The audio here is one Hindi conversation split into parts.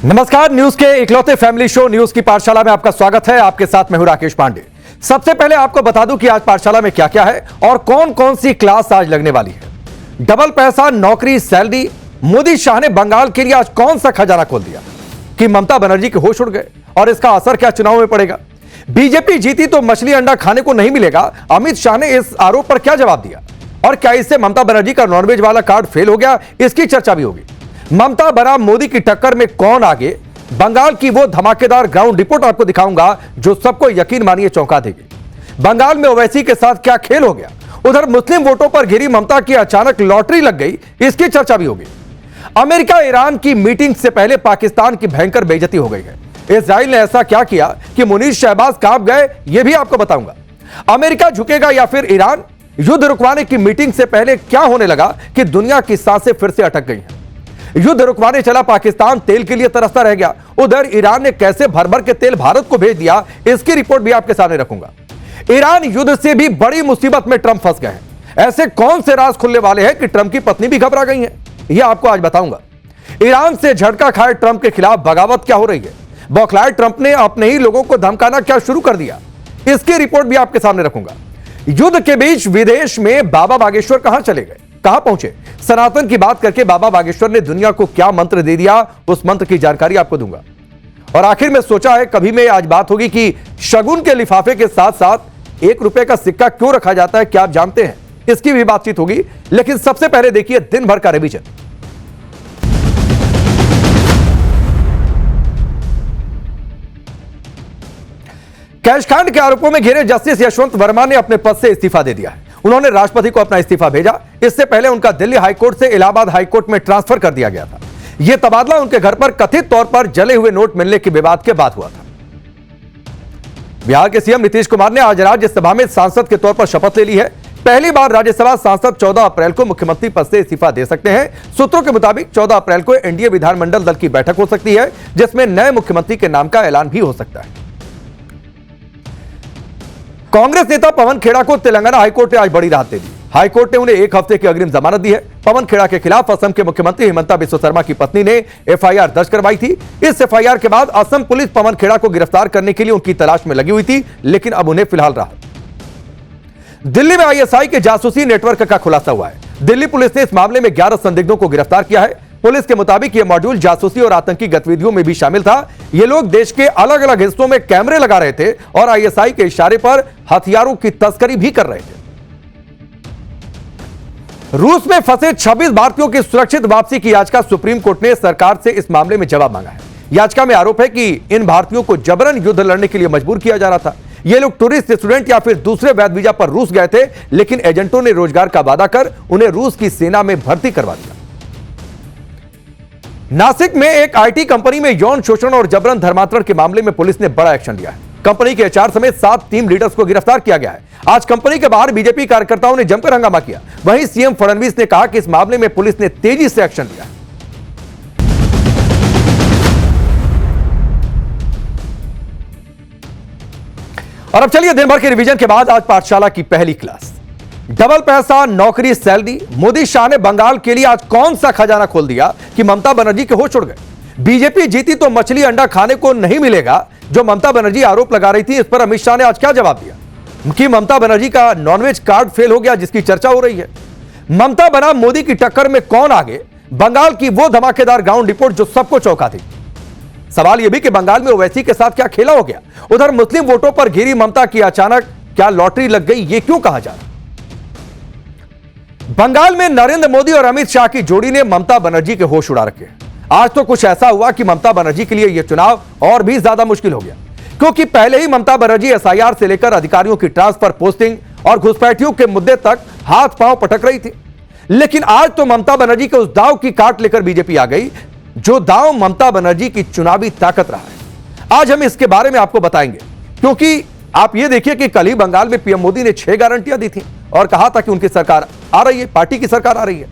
नमस्कार, न्यूज के इकलौते फैमिली शो न्यूज की पाठशाला में आपका स्वागत है। आपके साथ मैं हूं राकेश पांडे। सबसे पहले आपको बता दूं कि आज पाठशाला में क्या क्या है और कौन कौन सी क्लास आज लगने वाली है। डबल पैसा, नौकरी, सैलरी, मोदी शाह ने बंगाल के लिए आज कौन सा खजाना खोल दिया कि ममता बनर्जी के होश उड़ गए और इसका असर क्या चुनाव में पड़ेगा। बीजेपी जीती तो मछली अंडा खाने को नहीं मिलेगा, अमित शाह ने इस आरोप पर क्या जवाब दिया और क्या इससे ममता बनर्जी का नॉनवेज वाला कार्ड फेल हो गया, इसकी चर्चा भी होगी। ममता बनाम मोदी की टक्कर में कौन आगे, बंगाल की वो धमाकेदार ग्राउंड रिपोर्ट आपको दिखाऊंगा जो सबको यकीन मानिए चौंका देगी। बंगाल में ओवैसी के साथ क्या खेल हो गया, उधर मुस्लिम वोटों पर घिरी ममता की अचानक लॉटरी लग गई, इसकी चर्चा भी होगी। अमेरिका ईरान की मीटिंग से पहले पाकिस्तान की भयंकर बेइज्जती हो गई है। इजराइल ने ऐसा क्या किया कि मुनीर शहबाज कांप गए, यह भी आपको बताऊंगा। अमेरिका झुकेगा या फिर ईरान, युद्ध रुकवाने की मीटिंग से पहले क्या होने लगा कि दुनिया की सांसें फिर से अटक गई हैं। युद्ध रुकवाने चला पाकिस्तान, तेल के लिए तरसता रह गया। उधर ईरान ने कैसे भर भर के तेल भारत को भेज दिया, इसकी रिपोर्ट भी आपके सामने रखूंगा। ईरान युद्ध से भी बड़ी मुसीबत में ट्रंप फंस गए हैं। ऐसे कौन से राज खुलने वाले हैं कि ट्रंप की पत्नी भी घबरा गई हैं, यह आपको आज बताऊंगा। ईरान से झटका खाए ट्रंप के खिलाफ बगावत क्या हो रही है। बौखलाए ट्रंप ने अपने ही लोगों को धमकाना क्या शुरू कर दिया, इसकी रिपोर्ट भी आपके सामने रखूंगा। युद्ध के बीच विदेश में बाबा बागेश्वर कहां चले गए, कहां पहुंचे, सनातन की बात करके बाबा बागेश्वर ने दुनिया को क्या मंत्र दे दिया, उस मंत्र की जानकारी आपको दूंगा। और आखिर में सोचा है कभी में आज बात होगी कि शगुन के लिफाफे के साथ साथ 1 रुपए का सिक्का क्यों रखा जाता है, क्या आप जानते हैं, इसकी भी बातचीत होगी। लेकिन सबसे पहले देखिए दिन भर का रिवीजन। कैशकांड के आरोपों में घिरे जस्टिस यशवंत वर्मा ने अपने पद से इस्तीफा दे दिया है। उन्होंने राष्ट्रपति को अपना इस्तीफा भेजा। इससे पहले उनका दिल्ली हाईकोर्ट से इलाहाबाद हाईकोर्ट में ट्रांसफर कर दिया गया था। यह तबादला उनके घर पर कथित तौर पर जले हुए नोट मिलने के विवाद के बाद हुआ था। बिहार के सीएम नीतीश कुमार ने आज राज्यसभा में सांसद के तौर पर शपथ ले ली है। पहली बार राज्यसभा सांसद 14 अप्रैल को मुख्यमंत्री पद से इस्तीफा दे सकते हैं। सूत्रों के मुताबिक 14 अप्रैल को एनडीए विधानमंडल दल की बैठक हो सकती है, जिसमें नए मुख्यमंत्री के नाम का ऐलान भी हो सकता है। कांग्रेस नेता पवन खेड़ा को तेलंगाना हाईकोर्ट ने आज बड़ी राहत दे दी। हाईकोर्ट ने उन्हें 1 हफ्ते की अग्रिम जमानत दी है। पवन खेड़ा के खिलाफ असम के मुख्यमंत्री हिमंता बिस्वा शर्मा की पत्नी ने एफआईआर दर्ज करवाई थी। इस एफआईआर के बाद असम पुलिस पवन खेड़ा को गिरफ्तार करने के लिए उनकी तलाश में लगी हुई थी, लेकिन अब उन्हें फिलहाल राहत। दिल्ली में आईएसआई के जासूसी नेटवर्क का खुलासा हुआ है। दिल्ली पुलिस ने इस मामले में 11 संदिग्धों को गिरफ्तार किया है। पुलिस के मुताबिक यह मॉड्यूल जासूसी और आतंकी गतिविधियों में भी शामिल था। ये लोग देश के अलग अलग हिस्सों में कैमरे लगा रहे थे और आईएसआई के इशारे पर हथियारों की तस्करी भी कर रहे थे। रूस में फंसे 26 भारतीयों की सुरक्षित वापसी की याचिका सुप्रीम कोर्ट ने सरकार से इस मामले में जवाब मांगा है। याचिका में आरोप है कि इन भारतीयों को जबरन युद्ध लड़ने के लिए मजबूर किया जा रहा था। ये लोग टूरिस्ट, स्टूडेंट या फिर दूसरे वैध वीजा पर रूस गए थे, लेकिन एजेंटों ने रोजगार का वादा कर उन्हें रूस की सेना में भर्ती करवा दिया। नासिक में एक आईटी कंपनी में यौन शोषण और जबरन धर्मांतरण के मामले में पुलिस ने बड़ा एक्शन लिया है। कंपनी के एचआर समेत 7 टीम लीडर्स को गिरफ्तार किया गया है। आज कंपनी के बाहर बीजेपी कार्यकर्ताओं ने जमकर हंगामा किया। वहीं सीएम फडणवीस ने कहा कि इस मामले में पुलिस ने तेजी से एक्शन लिया है। और अब चलिए दिन भर के रिवीजन के बाद आज पाठशाला की पहली क्लास। डबल पैसा, नौकरी, सैलरी, मोदी शाह ने बंगाल के लिए आज कौन सा खजाना खोल दिया कि ममता बनर्जी के होश उड़ गए। बीजेपी जीती तो मछली अंडा खाने को नहीं मिलेगा, जो ममता बनर्जी आरोप लगा रही थी, इस पर अमित शाह ने आज क्या जवाब दिया कि ममता बनर्जी का नॉनवेज कार्ड फेल हो गया, जिसकी चर्चा हो रही है। ममता बनाम मोदी की टक्कर में कौन आगे, बंगाल की वो धमाकेदार ग्राउंड रिपोर्ट जो सबको चौंका दी। सवाल यह भी कि बंगाल में ओवैसी के साथ क्या खेला हो गया। उधर मुस्लिम वोटों पर घिरी ममता की अचानक क्या लॉटरी लग गई, यह क्यों कहा जा रहा। बंगाल में नरेंद्र मोदी और अमित शाह की जोड़ी ने ममता बनर्जी के होश उड़ा रखे। आज तो कुछ ऐसा हुआ कि ममता बनर्जी के लिए यह चुनाव और भी ज्यादा मुश्किल हो गया, क्योंकि पहले ही ममता बनर्जी एसआईआर से लेकर अधिकारियों की ट्रांसफर, पोस्टिंग और घुसपैठियों के मुद्दे तक हाथ पांव पटक रही थी। लेकिन आज तो ममता बनर्जी के उस दांव की काट लेकर बीजेपी आ गई, जो दांव ममता बनर्जी की चुनावी ताकत रहा है। आज हम इसके बारे में आपको बताएंगे, क्योंकि आप यह देखिए कि कल ही बंगाल में पीएम मोदी ने 6 गारंटियां दी थी और कहा था कि उनकी सरकार आ रही है, पार्टी की सरकार आ रही है।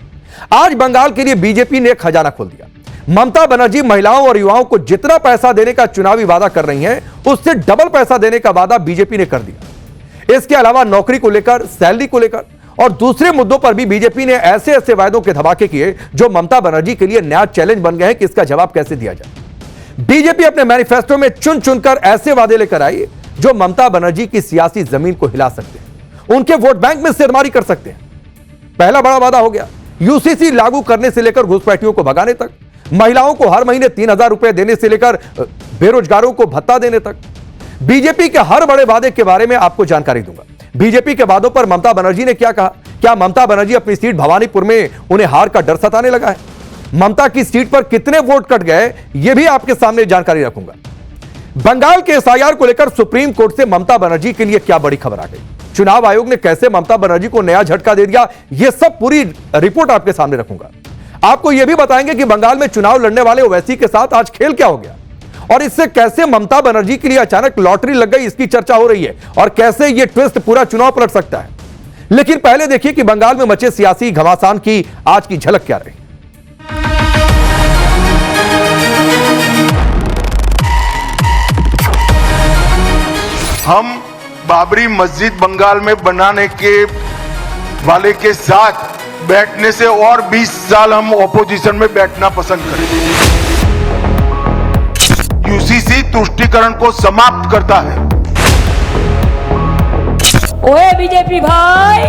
आज बंगाल के लिए बीजेपी ने खजाना खोल दिया। ममता बनर्जी महिलाओं और युवाओं को जितना पैसा देने का चुनावी वादा कर रही हैं, उससे डबल पैसा देने का वादा बीजेपी ने कर दिया। इसके अलावा नौकरी को लेकर, सैलरी को लेकर और दूसरे मुद्दों पर भी बीजेपी ने ऐसे ऐसे वायदों के धमाके किए जो ममता बनर्जी के लिए नया चैलेंज बन गए हैं कि इसका जवाब कैसे दिया जाए। बीजेपी अपने मैनिफेस्टो में चुन चुनकर ऐसे वादे लेकर आई जो ममता बनर्जी की सियासी जमीन को हिला सकते हैं, उनके वोट बैंक में सिरमारी कर सकते हैं। पहला बड़ा वादा हो गया यूसीसी लागू करने से लेकर घुसपैठियों को भगाने तक, महिलाओं को हर महीने 3,000 रुपए देने से लेकर बेरोजगारों को भत्ता देने तक। बीजेपी के हर बड़े वादे के बारे में आपको जानकारी दूंगा। बीजेपी के वादों पर ममता बनर्जी ने क्या कहा, क्या ममता बनर्जी अपनी सीट भवानीपुर में उन्हें हार का डर सताने लगा है, ममता की सीट पर कितने वोट कट गए यह भी आपके सामने जानकारी रखूंगा। बंगाल के एसआईआर को लेकर सुप्रीम कोर्ट से ममता बनर्जी के लिए क्या बड़ी खबर आ गई, चुनाव आयोग ने कैसे ममता बनर्जी को नया झटका दे दिया, यह सब पूरी रिपोर्ट आपके सामने रखूंगा। आपको यह भी बताएंगे कि बंगाल में चुनाव लड़ने वाले ओवैसी के साथ आज खेल क्या हो गया और इससे कैसे ममता बनर्जी के लिए अचानक लॉटरी लग गई, इसकी चर्चा हो रही है और कैसे यह ट्विस्ट पूरा चुनाव पलट सकता है। लेकिन पहले देखिए कि बंगाल में मचे सियासी घमासान की आज की झलक क्या रही। हम बाबरी मस्जिद बंगाल में बनाने के वाले के साथ बैठने से और 20 साल हम ऑपोजिशन में बैठना पसंद करेंगे। यूसीसी तुष्टीकरण को समाप्त करता है। ओए बीजेपी भाई,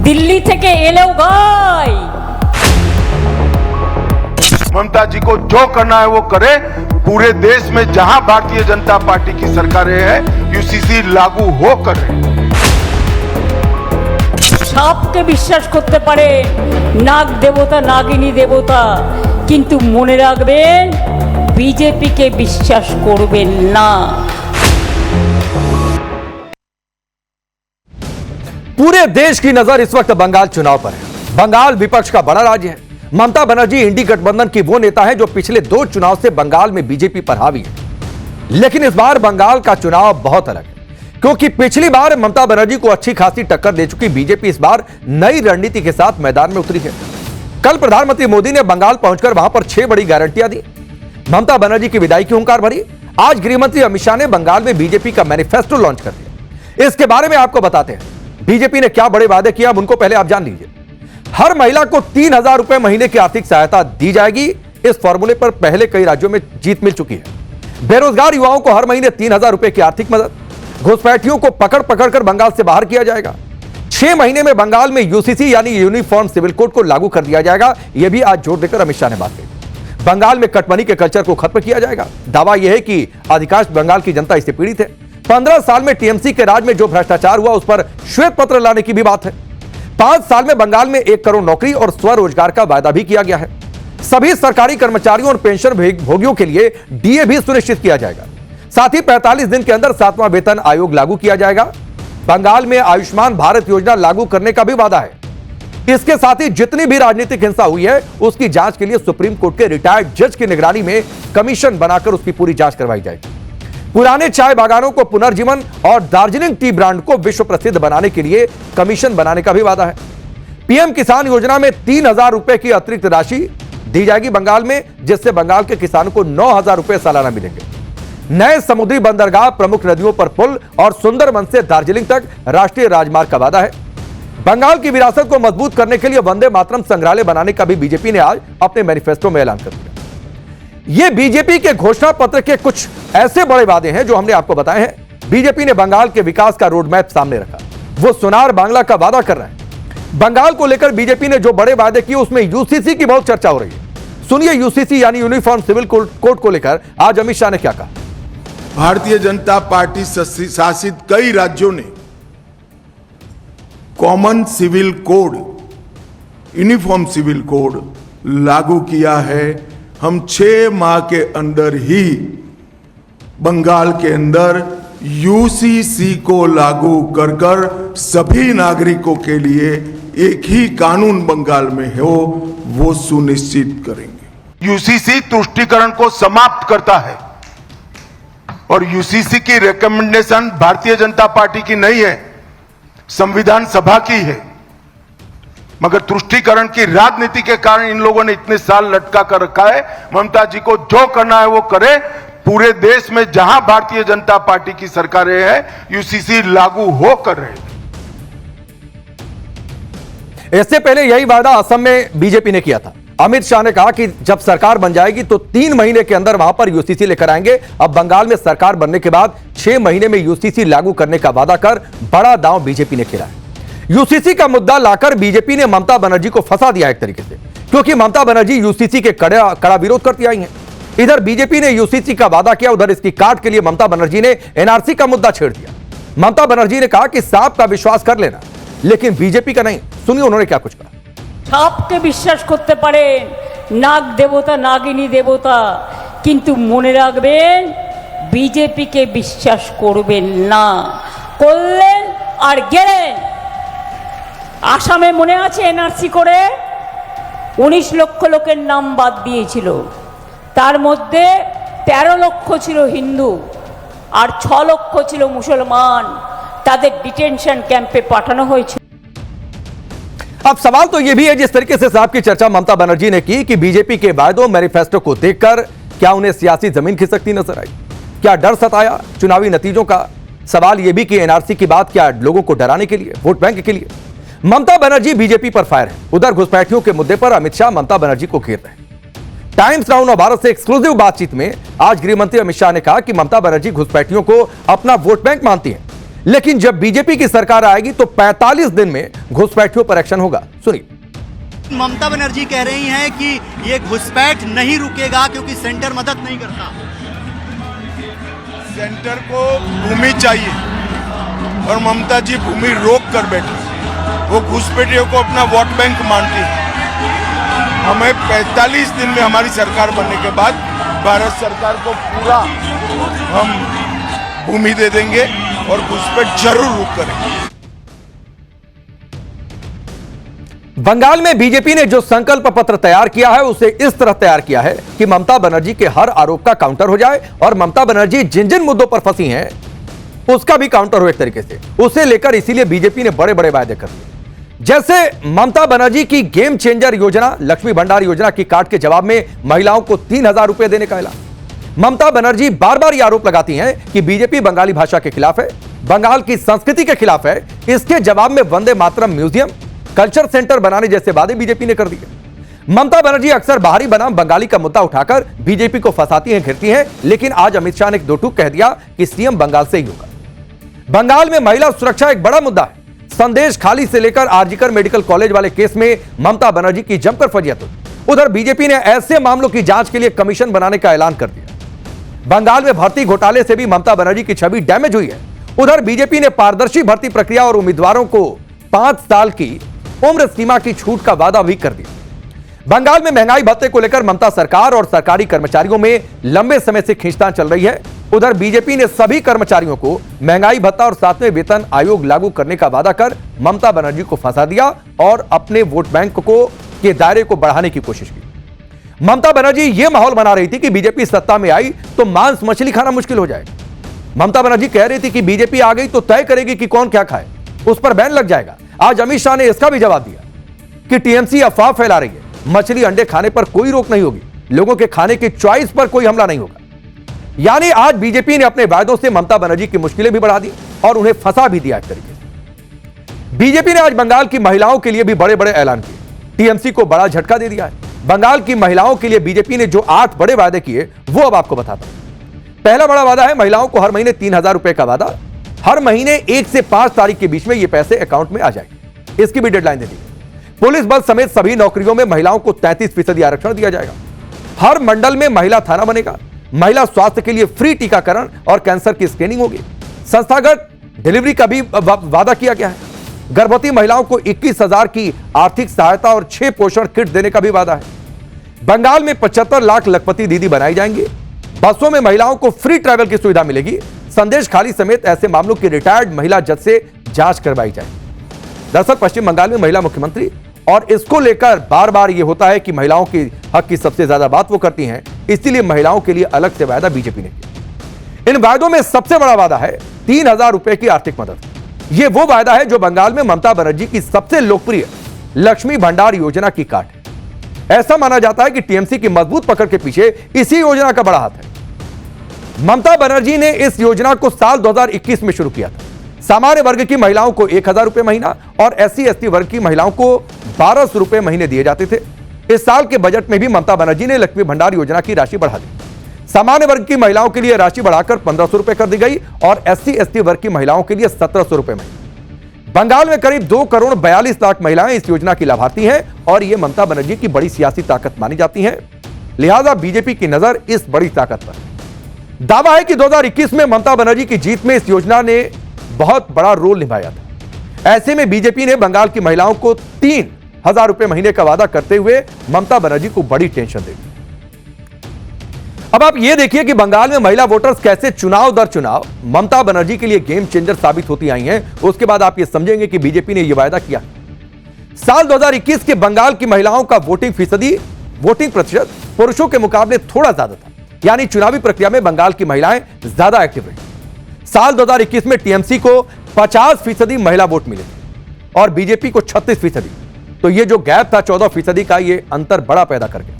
दिल्ली থেকে এলেও গাই। ममता जी को जो करना है वो करे। पूरे देश में जहां भारतीय जनता पार्टी की सरकारें हैं यूसीसी लागू हो कर रहे हैं। সাপকে বিশ্বাস করতে পারে, নাগ দেবতা নাগিনী দেবতা, কিন্তু মনে রাখবেন বিজেপিকে বিশ্বাস করবেন না। पूरे देश की नजर इस वक्त बंगाल चुनाव पर है। बंगाल विपक्ष का बड़ा राज्य है। ममता बनर्जी इंडी गठबंधन की वो नेता है जो पिछले 2 चुनाव से बंगाल में बीजेपी पर हावी है। लेकिन इस बार बंगाल का चुनाव बहुत अलग है, क्योंकि पिछली बार ममता बनर्जी को अच्छी खासी टक्कर दे चुकी बीजेपी इस बार नई रणनीति के साथ मैदान में उतरी है। कल प्रधानमंत्री मोदी ने बंगाल पहुंचकर वहां पर 6 बड़ी गारंटियां दी। ममता बनर्जी की विदाई की हुंकार भरी। आज गृहमंत्री अमित शाह ने बंगाल में बीजेपी का मैनिफेस्टो लॉन्च कर दिया। इसके बारे में आपको बताते हैं बीजेपी ने क्या बड़े वादे किए, अब उनको पहले आप जान लीजिए। हर महिला को 3,000 रुपए महीने की आर्थिक सहायता दी जाएगी। इस फॉर्मूले पर पहले कई राज्यों में जीत मिल चुकी है। बेरोजगार युवाओं को हर महीने 3,000 रुपए की आर्थिक मदद। घुसपैठियों को पकड़ कर बंगाल से बाहर किया जाएगा। 6 महीने में बंगाल में यूसीसी यानी यूनिफॉर्म सिविल कोड को लागू कर दिया जाएगा। यह भी आज जोर देकर अमित शाह ने बात कही। बंगाल में कटमनी के कल्चर को खत्म किया जाएगा। दावा यह है कि अधिकांश बंगाल की जनता इससे पीड़ित है। 15 साल में टीएमसी के राज में जो भ्रष्टाचार हुआ उस पर श्वेत पत्र लाने की भी बात है। 5 साल में बंगाल में 1 करोड़ नौकरी और स्वरोजगार का वायदा भी किया गया है। सभी सरकारी कर्मचारियों और पेंशन भोगियों के लिए डीए भी सुनिश्चित किया जाएगा। साथ ही 45 दिन के अंदर 7वां वेतन आयोग लागू किया जाएगा। बंगाल में आयुष्मान भारत योजना लागू करने का भी वादा है। इसके साथ ही जितनी भी राजनीतिक हिंसा हुई है उसकी जांच के लिए सुप्रीम कोर्ट के रिटायर्ड जज की निगरानी में कमीशन बनाकर उसकी पूरी जांच करवाई जाएगी। पुराने चाय बागानों को पुनर्जीवन और दार्जिलिंग टी ब्रांड को विश्व प्रसिद्ध बनाने के लिए कमीशन बनाने का भी वादा है। पीएम किसान योजना में 3,000 रुपए की अतिरिक्त राशि दी जाएगी बंगाल में, जिससे बंगाल के किसानों को 9,000 रुपए सालाना मिलेंगे। नए समुद्री बंदरगाह, प्रमुख नदियों पर पुल और सुंदरबन से दार्जिलिंग तक राष्ट्रीय राजमार्ग का वादा है। बंगाल की विरासत को मजबूत करने के लिए वंदे मातरम संग्रहालय बनाने का भी बीजेपी ने आज अपने मैनिफेस्टो में ऐलान कर दिया। ये बीजेपी के घोषणा पत्र के कुछ ऐसे बड़े वादे हैं जो हमने आपको बताए हैं। बीजेपी ने बंगाल के विकास का रोड मैप सामने रखा। वो सोनार बांग्ला का वादा कर रहे हैं। बंगाल को लेकर बीजेपी ने जो बड़े वादे किए उसमें यूसीसी की बहुत चर्चा हो रही है। सुनिए यूसीसी यानी यूनिफॉर्म सिविल कोड को लेकर आज अमित शाह ने क्या कहा। भारतीय जनता पार्टी शासित कई राज्यों ने common civil code, uniform civil code लागू किया है। हम 6 माह के अंदर ही बंगाल के अंदर यूसीसी को लागू कर सभी नागरिकों के लिए एक ही कानून बंगाल में हो वो सुनिश्चित करेंगे। यूसीसी तुष्टीकरण को समाप्त करता है और यूसीसी की रिकमेंडेशन भारतीय जनता पार्टी की नहीं है, संविधान सभा की है। मगर तुष्टीकरण की राजनीति के कारण इन लोगों ने इतने साल लटका कर रखा है। ममता जी को जो करना है वो करे। पूरे देश में जहां भारतीय जनता पार्टी की सरकारें हैं यूसीसी लागू हो कर रहे हैं। इससे पहले यही वादा असम में बीजेपी ने किया था। अमित शाह ने कहा कि जब सरकार बन जाएगी तो 3 महीने के अंदर वहां पर यूसीसी लेकर आएंगे। अब बंगाल में सरकार बनने के बाद 6 महीने में यूसीसी लागू करने का वादा कर बड़ा दांव बीजेपी ने खेला है। यूसीसी का मुद्दा लाकर बीजेपी ने ममता बनर्जी को फंसा दिया एक तरीके से, क्योंकि ममता बनर्जी यूसीसी के कड़ा विरोध करती आई हैं। इधर बीजेपी ने यूसीसी का वादा किया, उधर इसकी काट के लिए ममता बनर्जी ने एनआरसी का मुद्दा छेड़ दिया। ममता बनर्जी ने कहा कि सांप का विश्वास कर लेना, लेकिन बीजेपी का नहीं। सुनिए उन्होंने क्या कुछ कहा। সাপকে বিশ্বাস করতে পারেন, নাগ দেবতা নাগিনী দেবতা, কিন্তু মনে রাখবেন বিজেপিকে বিশ্বাস করবেন না। করলেন আর গেলেন। আসামে মনে আছে এনআরসি করে 19 লক্ষ লোকের নাম বাদ দিয়েছিল, তার মধ্যে 13 লক্ষ ছিল হিন্দু আর 6 লক্ষ ছিল মুসলমান। তাদের ডিটেনশন ক্যাম্পে পাঠানো হয়েছিল। अब सवाल तो यह भी है, जिस तरीके से साहब की चर्चा ममता बनर्जी ने की कि बीजेपी के वायदों मैनिफेस्टो को देखकर क्या उन्हें सियासी जमीन खिसकती नजर आई, क्या डर सताया चुनावी नतीजों का। सवाल यह भी कि एनआरसी की बात क्या लोगों को डराने के लिए, वोट बैंक के लिए। ममता बनर्जी बीजेपी पर फायर है। उधर घुसपैठियों के मुद्दे पर अमित शाह ममता बनर्जी को घेर रहे हैं। टाइम्स नाउ नव भारत से एक्सक्लूसिव बातचीत में आज गृह मंत्री अमित शाह ने कहा कि ममता बनर्जी घुसपैठियों को अपना वोट बैंक मानती है, लेकिन जब बीजेपी की सरकार आएगी तो 45 दिन में घुसपैठियों पर एक्शन होगा। सुनिए। ममता बनर्जी कह रही हैं कि ये घुसपैठ नहीं रुकेगा क्योंकि सेंटर मदद नहीं करता। सेंटर को भूमि चाहिए और ममता जी भूमि रोक कर बैठी। वो घुसपैठियों को अपना वोट बैंक मानती है। हमें 45 दिन में हमारी सरकार बनने के बाद भारत सरकार को पूरा हम भूमि दे देंगे और घुसपैठ जरूर रुक करेंगे। बंगाल में बीजेपी ने जो संकल्प पत्र तैयार किया है उसे इस तरह तैयार किया है कि ममता बनर्जी के हर आरोप का काउंटर हो जाए और ममता बनर्जी जिन जिन मुद्दों पर फंसी हैं उसका भी काउंटर हो एक तरीके से, उसे लेकर इसीलिए बीजेपी ने बड़े बड़े वायदे कर दिए। जैसे ममता बनर्जी की गेम चेंजर योजना, लक्ष्मी भंडार योजना की काट के जवाब में महिलाओं को 3000 रुपए देने का ऐलान। ममता बनर्जी बार बार यह आरोप लगाती हैं कि बीजेपी बंगाली भाषा के खिलाफ है, बंगाल की संस्कृति के खिलाफ है। इसके जवाब में Vande Mataram museum, culture centre बनाने जैसे वादे बीजेपी ने कर दिए। ममता बनर्जी अक्सर बाहरी बनाम बंगाली का मुद्दा उठाकर बीजेपी को फंसाती हैं, घिरती हैं, लेकिन आज अमित शाह ने दो टूक कह दिया कि सीएम बंगाल से ही होगा। बंगाल में महिला सुरक्षा एक बड़ा मुद्दा है। संदेश खाली से लेकर आरजीकर मेडिकल कॉलेज वाले केस में ममता बनर्जी की जमकर फजीहत हुई। उधर बीजेपी ने ऐसे मामलों की जांच के लिए कमीशन बनाने का ऐलान कर दिया। बंगाल में भर्ती घोटाले से भी ममता बनर्जी की छवि डैमेज हुई है। उधर बीजेपी ने पारदर्शी भर्ती प्रक्रिया और उम्मीदवारों को 5 साल की उम्र सीमा की छूट का वादा भी कर दिया। बंगाल में महंगाई भत्ते को लेकर ममता सरकार और सरकारी कर्मचारियों में लंबे समय से खींचतान चल रही है। उधर बीजेपी ने सभी कर्मचारियों को महंगाई भत्ता और 7वें वेतन आयोग लागू करने का वादा कर ममता बनर्जी को फंसा दिया और अपने वोट बैंक को के दायरे को बढ़ाने की कोशिश की। ममता बनर्जी यह माहौल बना रही थी कि बीजेपी सत्ता में आई तो मांस मछली खाना मुश्किल हो जाएगा। ममता बनर्जी कह रही थी कि बीजेपी आ गई तो तय करेगी कि कौन क्या खाए, उस पर बैन लग जाएगा। आज अमित शाह ने इसका भी जवाब दिया कि टीएमसी अफवाह फैला रही है, मछली अंडे खाने पर कोई रोक नहीं होगी, लोगों के खाने की चॉइस पर कोई हमला नहीं होगा। यानी आज बीजेपी ने अपने वायदों से ममता बनर्जी की मुश्किलें भी बढ़ा दी और उन्हें फंसा भी दिया एक तरीके से। बीजेपी ने आज बंगाल की महिलाओं के लिए भी बड़े बड़े ऐलान किए, टीएमसी को बड़ा झटका दे दिया है। बंगाल की महिलाओं के लिए बीजेपी ने जो 8 बड़े वादे किए वो अब आपको बताता हूं। पहला बड़ा वादा है महिलाओं को हर महीने 3000 रुपए का वादा। हर महीने 1 से 5 तारीख के बीच में ये पैसे अकाउंट में आ जाएंगे, इसकी भी डेडलाइन दे दी। पुलिस बल समेत सभी नौकरियों में महिलाओं को 33% आरक्षण दिया जाएगा। हर मंडल में महिला थाना बनेगा। महिला स्वास्थ्य के लिए फ्री टीकाकरण और कैंसर की स्क्रीनिंग होगी। संस्थागत डिलीवरी का भी वादा किया गया है। गर्भवती महिलाओं को 21,000 की आर्थिक सहायता और 6 पोषण किट देने का भी वादा है। बंगाल में 75 लाख लखपति दीदी बनाई जाएंगी। बसों में महिलाओं को फ्री ट्रैवल की सुविधा मिलेगी। संदेश खाली समेत ऐसे मामलों की रिटायर्ड महिला जज से जांच करवाई जाएगी। दरअसल पश्चिम बंगाल में महिला मुख्यमंत्री और इसको लेकर बार बार यह होता है कि महिलाओं के हक की सबसे ज्यादा बात वो करती हैं, इसलिए महिलाओं के लिए अलग से वादा बीजेपी ने किया। इन वायदों में सबसे बड़ा वादा है 3000 रुपए की आर्थिक मदद। यह वो वायदा है जो बंगाल में ममता बनर्जी की सबसे लोकप्रिय लक्ष्मी भंडार योजना की काट है। ऐसा माना जाता है कि टीएमसी की मजबूत पकड़ के पीछे इसी योजना का बड़ा हाथ है। ममता बनर्जी ने इस योजना को साल 2021 में शुरू किया था। सामान्य वर्ग की महिलाओं को 1000 रुपए महीना और SC/ST वर्ग की महिलाओं को 1200 रुपए महीने दिए जाते थे। इस साल के बजट में भी ममता बनर्जी ने लक्ष्मी भंडार योजना की राशि बढ़ा दी। सामान्य वर्ग की महिलाओं के लिए राशि बढ़ाकर 1500 रुपए कर दी गई और SC/ST वर्ग की महिलाओं के लिए 1700 रुपए महीने। बंगाल में करीब 2 करोड़ 42 लाख महिलाएं इस योजना की लाभार्थी हैं और ये ममता बनर्जी की बड़ी सियासी ताकत मानी जाती हैं। लिहाजा बीजेपी की नजर इस बड़ी ताकत पर। दावा है कि 2021 में ममता बनर्जी की जीत में इस योजना ने बहुत बड़ा रोल निभाया था। ऐसे में बीजेपी ने बंगाल की महिलाओं को 3000 रुपए महीने का वादा करते हुए ममता बनर्जी को बड़ी टेंशन दे दी। अब आप यह देखिए कि बंगाल में महिला वोटर्स कैसे चुनाव दर चुनाव ममता बनर्जी के लिए गेम चेंजर साबित होती आई हैं। उसके बाद आप यह समझेंगे कि बीजेपी ने यह वायदा किया। साल 2021 के बंगाल की महिलाओं का वोटिंग प्रतिशत पुरुषों के मुकाबले थोड़ा ज्यादा था, यानी चुनावी प्रक्रिया में बंगाल की महिलाएं ज्यादा एक्टिव रही। साल 2021 में टीएमसी को 50% महिला वोट मिले और बीजेपी को 36%। तो यह जो गैप था 14% का, यह अंतर बड़ा पैदा कर गया।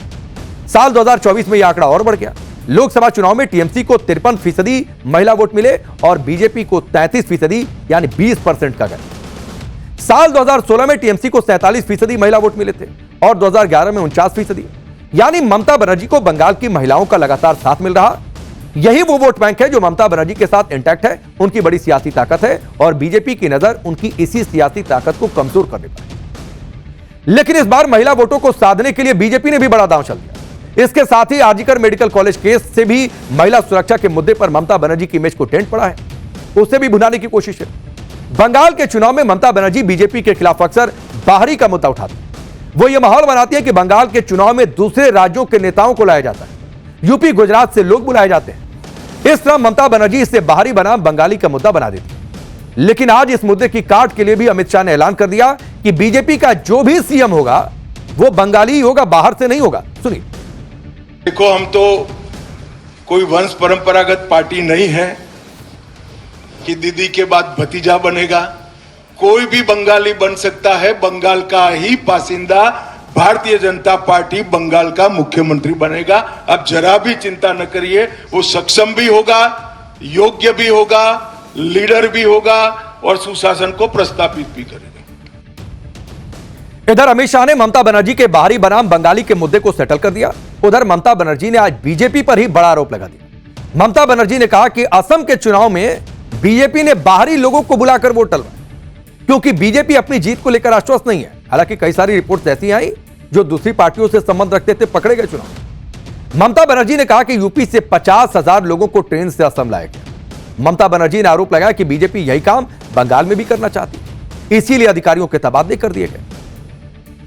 साल 2024 में यह आंकड़ा और बढ़ गया। लोकसभा चुनाव में टीएमसी को 53% महिला वोट मिले और बीजेपी को 33%, यानी 20% का गैप। साल 2016 में टीएमसी को 47% महिला वोट मिले थे और 2011 में 49%, यानी ममता बनर्जी को बंगाल की महिलाओं का लगातार साथ मिल रहा। यही वो वोट बैंक है जो ममता बनर्जी के साथ इंटैक्ट है, उनकी बड़ी सियासी ताकत है और बीजेपी की नजर उनकी इसी सियासी ताकत को कमजोर करने पर है। लेकिन इस बार महिला वोटों को साधने के लिए बीजेपी ने भी बड़ा दांव चल दिया। इसके साथ ही आरजीकर मेडिकल कॉलेज केस से भी महिला सुरक्षा के मुद्दे पर ममता बनर्जी की इमेज को डेंट पड़ा है, उसे भी भुनाने की कोशिश है। बंगाल के चुनाव में ममता बनर्जी बीजेपी के खिलाफ अक्सर बाहरी का मुद्दा उठाती है। वो ये माहौल बनाती है कि बंगाल के चुनाव में दूसरे राज्यों के नेताओं को लाया जाता है, यूपी गुजरात से लोग बुलाए जाते हैं। इस तरह ममता बनर्जी इससे बाहरी बनाम बंगाली का मुद्दा बना देती है। लेकिन आज इस मुद्दे की काट के लिए भी अमित शाह ने ऐलान कर दिया कि बीजेपी का जो भी सीएम होगा वो बंगाली ही होगा, बाहर से नहीं होगा। सुनिए। देखो, हम तो कोई वंश परंपरागत पार्टी नहीं है कि दीदी के बाद भतीजा बनेगा। कोई भी बंगाली बन सकता है। बंगाल का ही बासिंदा भारतीय जनता पार्टी बंगाल का मुख्यमंत्री बनेगा। अब जरा भी चिंता न करिए, वो सक्षम भी होगा, योग्य भी होगा, लीडर भी होगा और सुशासन को प्रस्तावित भी करेगा। इधर अमित शाह ने ममता बनर्जी के बाहरी बनाम बंगाली के मुद्दे को सेटल कर दिया। उधर ममता बनर्जी ने आज बीजेपी पर ही बड़ा आरोप लगा दिया। ममता बनर्जी ने कहा कि असम के चुनाव में बीजेपी ने बाहरी लोगों को बुलाकर वोट डलवाए क्योंकि बीजेपी अपनी जीत को लेकर आश्वस्त नहीं है। हालांकि कई सारी रिपोर्ट्स ऐसी आई जो दूसरी पार्टियों से संबंध रखते थे, पकड़े गए चुनाव। ममता बनर्जी ने कहा कि यूपी से 50,000 लोगों को ट्रेन से असम लाया गया। ममता बनर्जी ने आरोप लगाया कि बीजेपी यही काम बंगाल में भी करना चाहती है, इसीलिए अधिकारियों के तबादले कर दिए गए।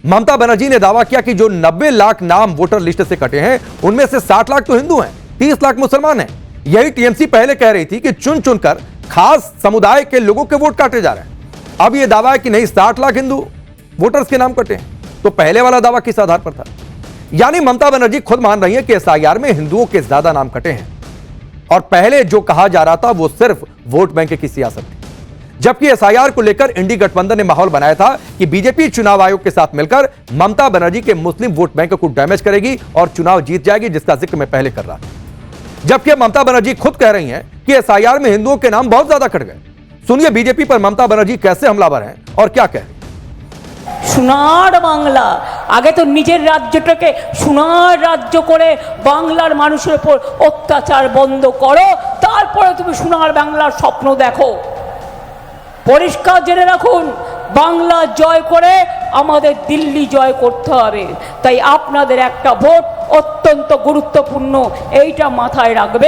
ममता बनर्जी ने दावा किया कि जो 90 लाख नाम वोटर लिस्ट से कटे हैं उनमें से 60 लाख तो हिंदू हैं, 30 लाख मुसलमान हैं। यही टीएमसी पहले कह रही थी कि चुन चुनकर खास समुदाय के लोगों के वोट काटे जा रहे हैं। अब यह दावा है कि नहीं, 60 लाख हिंदू वोटर्स के नाम कटे हैं। तो पहले वाला दावा किस आधार पर था? यानी ममता बनर्जी खुद मान रही है कि एसआईआर में हिंदुओं के ज्यादा नाम कटे हैं और पहले जो कहा जा रहा था वो सिर्फ वोट बैंक की सियासत थी। जबकि एसआईआर को लेकर इंडी गठबंधन ने माहौल बनाया था कि बीजेपी चुनाव आयोग के साथ मिलकर ममता बनर्जी के मुस्लिम वोट बैंक को डैमेज करेगी और चुनाव जीत जाएगी, जिसका जिक्र मैं पहले कर रहा था। जबकि ममता बनर्जी खुद कह रही हैं कि एसआईआर में हिंदुओं के नाम बहुत ज्यादा कट गए। सुनिए बीजेपी पर ममता बनर्जी कैसे हमलावर हैं और क्या कह रही हैं। সোনার বাংলা, আগে তো নিজের রাজ্যটাকে সোনার রাজ্য করে বাংলার মানুষের উপর অত্যাচার বন্ধ করো, তারপরে তুমি সোনার বাংলার স্বপ্ন দেখো। পরিষ্কার জেনে রাখুন, বাংলা জয় করে আমাদের দিল্লি জয় করতে হবে। তাই আপনাদের একটা ভোট অত্যন্ত গুরুত্বপূর্ণ, এইটা মাথায় রাখবে।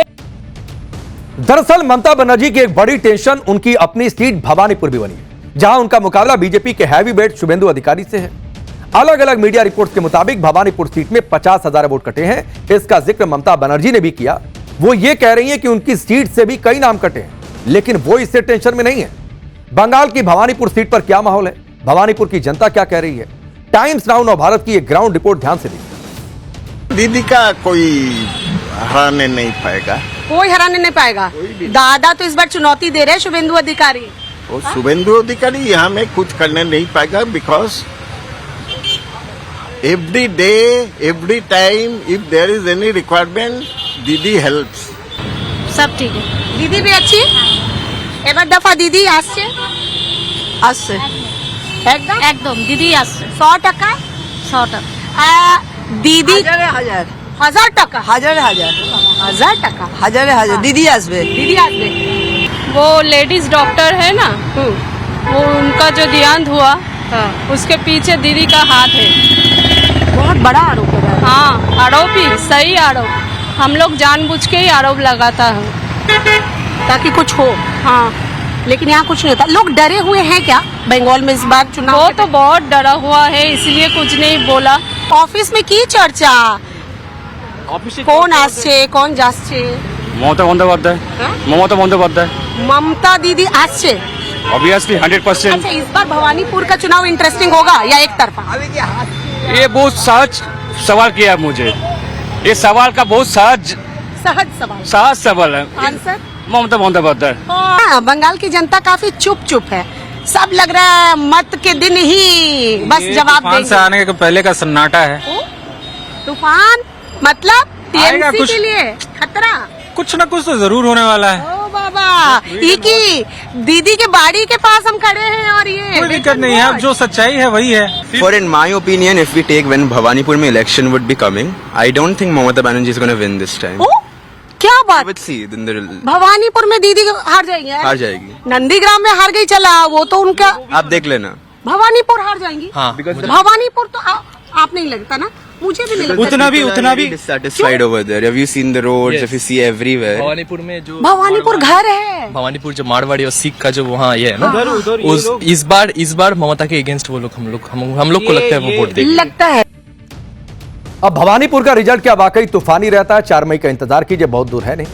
दरअसल ममता बनर्जी की एक बड़ी टेंशन उनकी अपनी सीट भवानीपुर भी बनी है, जहां उनका मुकाबला बीजेपी के हैवी वेट शुभेंदु अधिकारी से है। अलग अलग मीडिया रिपोर्ट्स के मुताबिक भवानीपुर सीट में 50,000 वोट कटे हैं। इसका जिक्र ममता बनर्जी ने भी किया। वो ये कह रही हैं कि उनकी सीट से भी कई नाम कटे हैं, लेकिन वो इससे टेंशन में नहीं है। बंगाल की भवानीपुर सीट पर क्या माहौल है, भवानीपुर की जनता क्या कह रही है, टाइम्स नाउ नव भारत की एक ग्राउंड रिपोर्ट ध्यान से देखिए। दीदी का कोई हराने नहीं पाएगा, कोई हराने नहीं पाएगा। दादा तो इस बार चुनौती दे रहे हैं शुभेंदु अधिकारी। वो शुभेंदु अधिकारी यहाँ में कुछ करने नहीं पाएगा, because every day every time if there is any requirement दीदी हेल्प्स। सब ठीक है, दीदी भी अच्छी। এবার দফা দিদি আসছে আসছে একদম একদম দিদি আসছে 100 টাকা 100 টাকা দিদি হাজার 1000 টাকা হাজার হাজার 1000 টাকা হাজারে হাজার দিদি আসবে दीदी আসবে वो लेडीज डॉक्टर है ना, वो उनका जो देहांत हुआ उसके पीछे दीदी का हाथ है। बहुत बड़ा आरोप है हाँ, आरोप ही, सही आरोप। हम लोग जानबूझ के ही आरोप लगाता है। ताकि कुछ हो। हाँ, लेकिन यहाँ कुछ नहीं होता। लोग डरे हुए हैं क्या बंगाल में इस बार चुनाव वो के तो बहुत डरा हुआ है, इसलिए कुछ नहीं बोला। অফিস में কি চর্চা কোন আসছে কোন যাচ্ছে মমতা বন্দ্যোপাধ্যায় हाँ? মমতা বন্দ্যোপাধ্যায় ममता दीदी আসছে ऑब्वियसली 100%। अच्छा इस बार भवानीपुर का चुनाव इंटरेस्टिंग होगा या एक तरफा ये बहुत सहज सवाल किया है मुझे, ये सवाल का बहुत सहज सहज सवाल है। आंसर ममता बंद्योपाध्याय। हाँ, बंगाल की जनता काफी चुप है सब लग रहा है मत के दिन ही बस जवाब तूफान से देंगे आने के पहले का सन्नाटा है। तूफान मतलब आएगा टीएमसी कुछ। के लिए खतरा कुछ न कुछ तो जरूर होने वाला है। ओ बाबा ये की दीदी के बाड़ी के पास हम खड़े हैं और ये कोई दिक्कत नहीं है, अब जो सच्चाई है वही है। For in my opinion, if we take when Bhawanipur mein election would be coming, I don't think Mamata Banerjee is going to win this time. ओ क्या बात Let's see. Then the Bhawanipur में दीदी हार जाएंगे हार जाएगी। नंदीग्राम में हार गई चला वो तो उनका आप देख लेना। भवानीपुर हार जाएंगी हाँ, भवानीपुर तो आप नहीं लगता ना मुझे भी नहीं लगता उतना भी Dissatisfied over there. Have you seen the roads? If you see everywhere. Bhawanipur में जो भवानीपुर घर है भवानीपुर जो मारवाड़ी और सिख का जो वहाँ ये है ना, इस बार ममता के अगेंस्ट वो लोग हम लोग को लगता है वो वोट देंगे। लगता है अब भवानीपुर का रिजल्ट क्या वाकई तूफानी रहता है? 4 मई का इंतजार कीजिए, बहुत दूर है नहीं।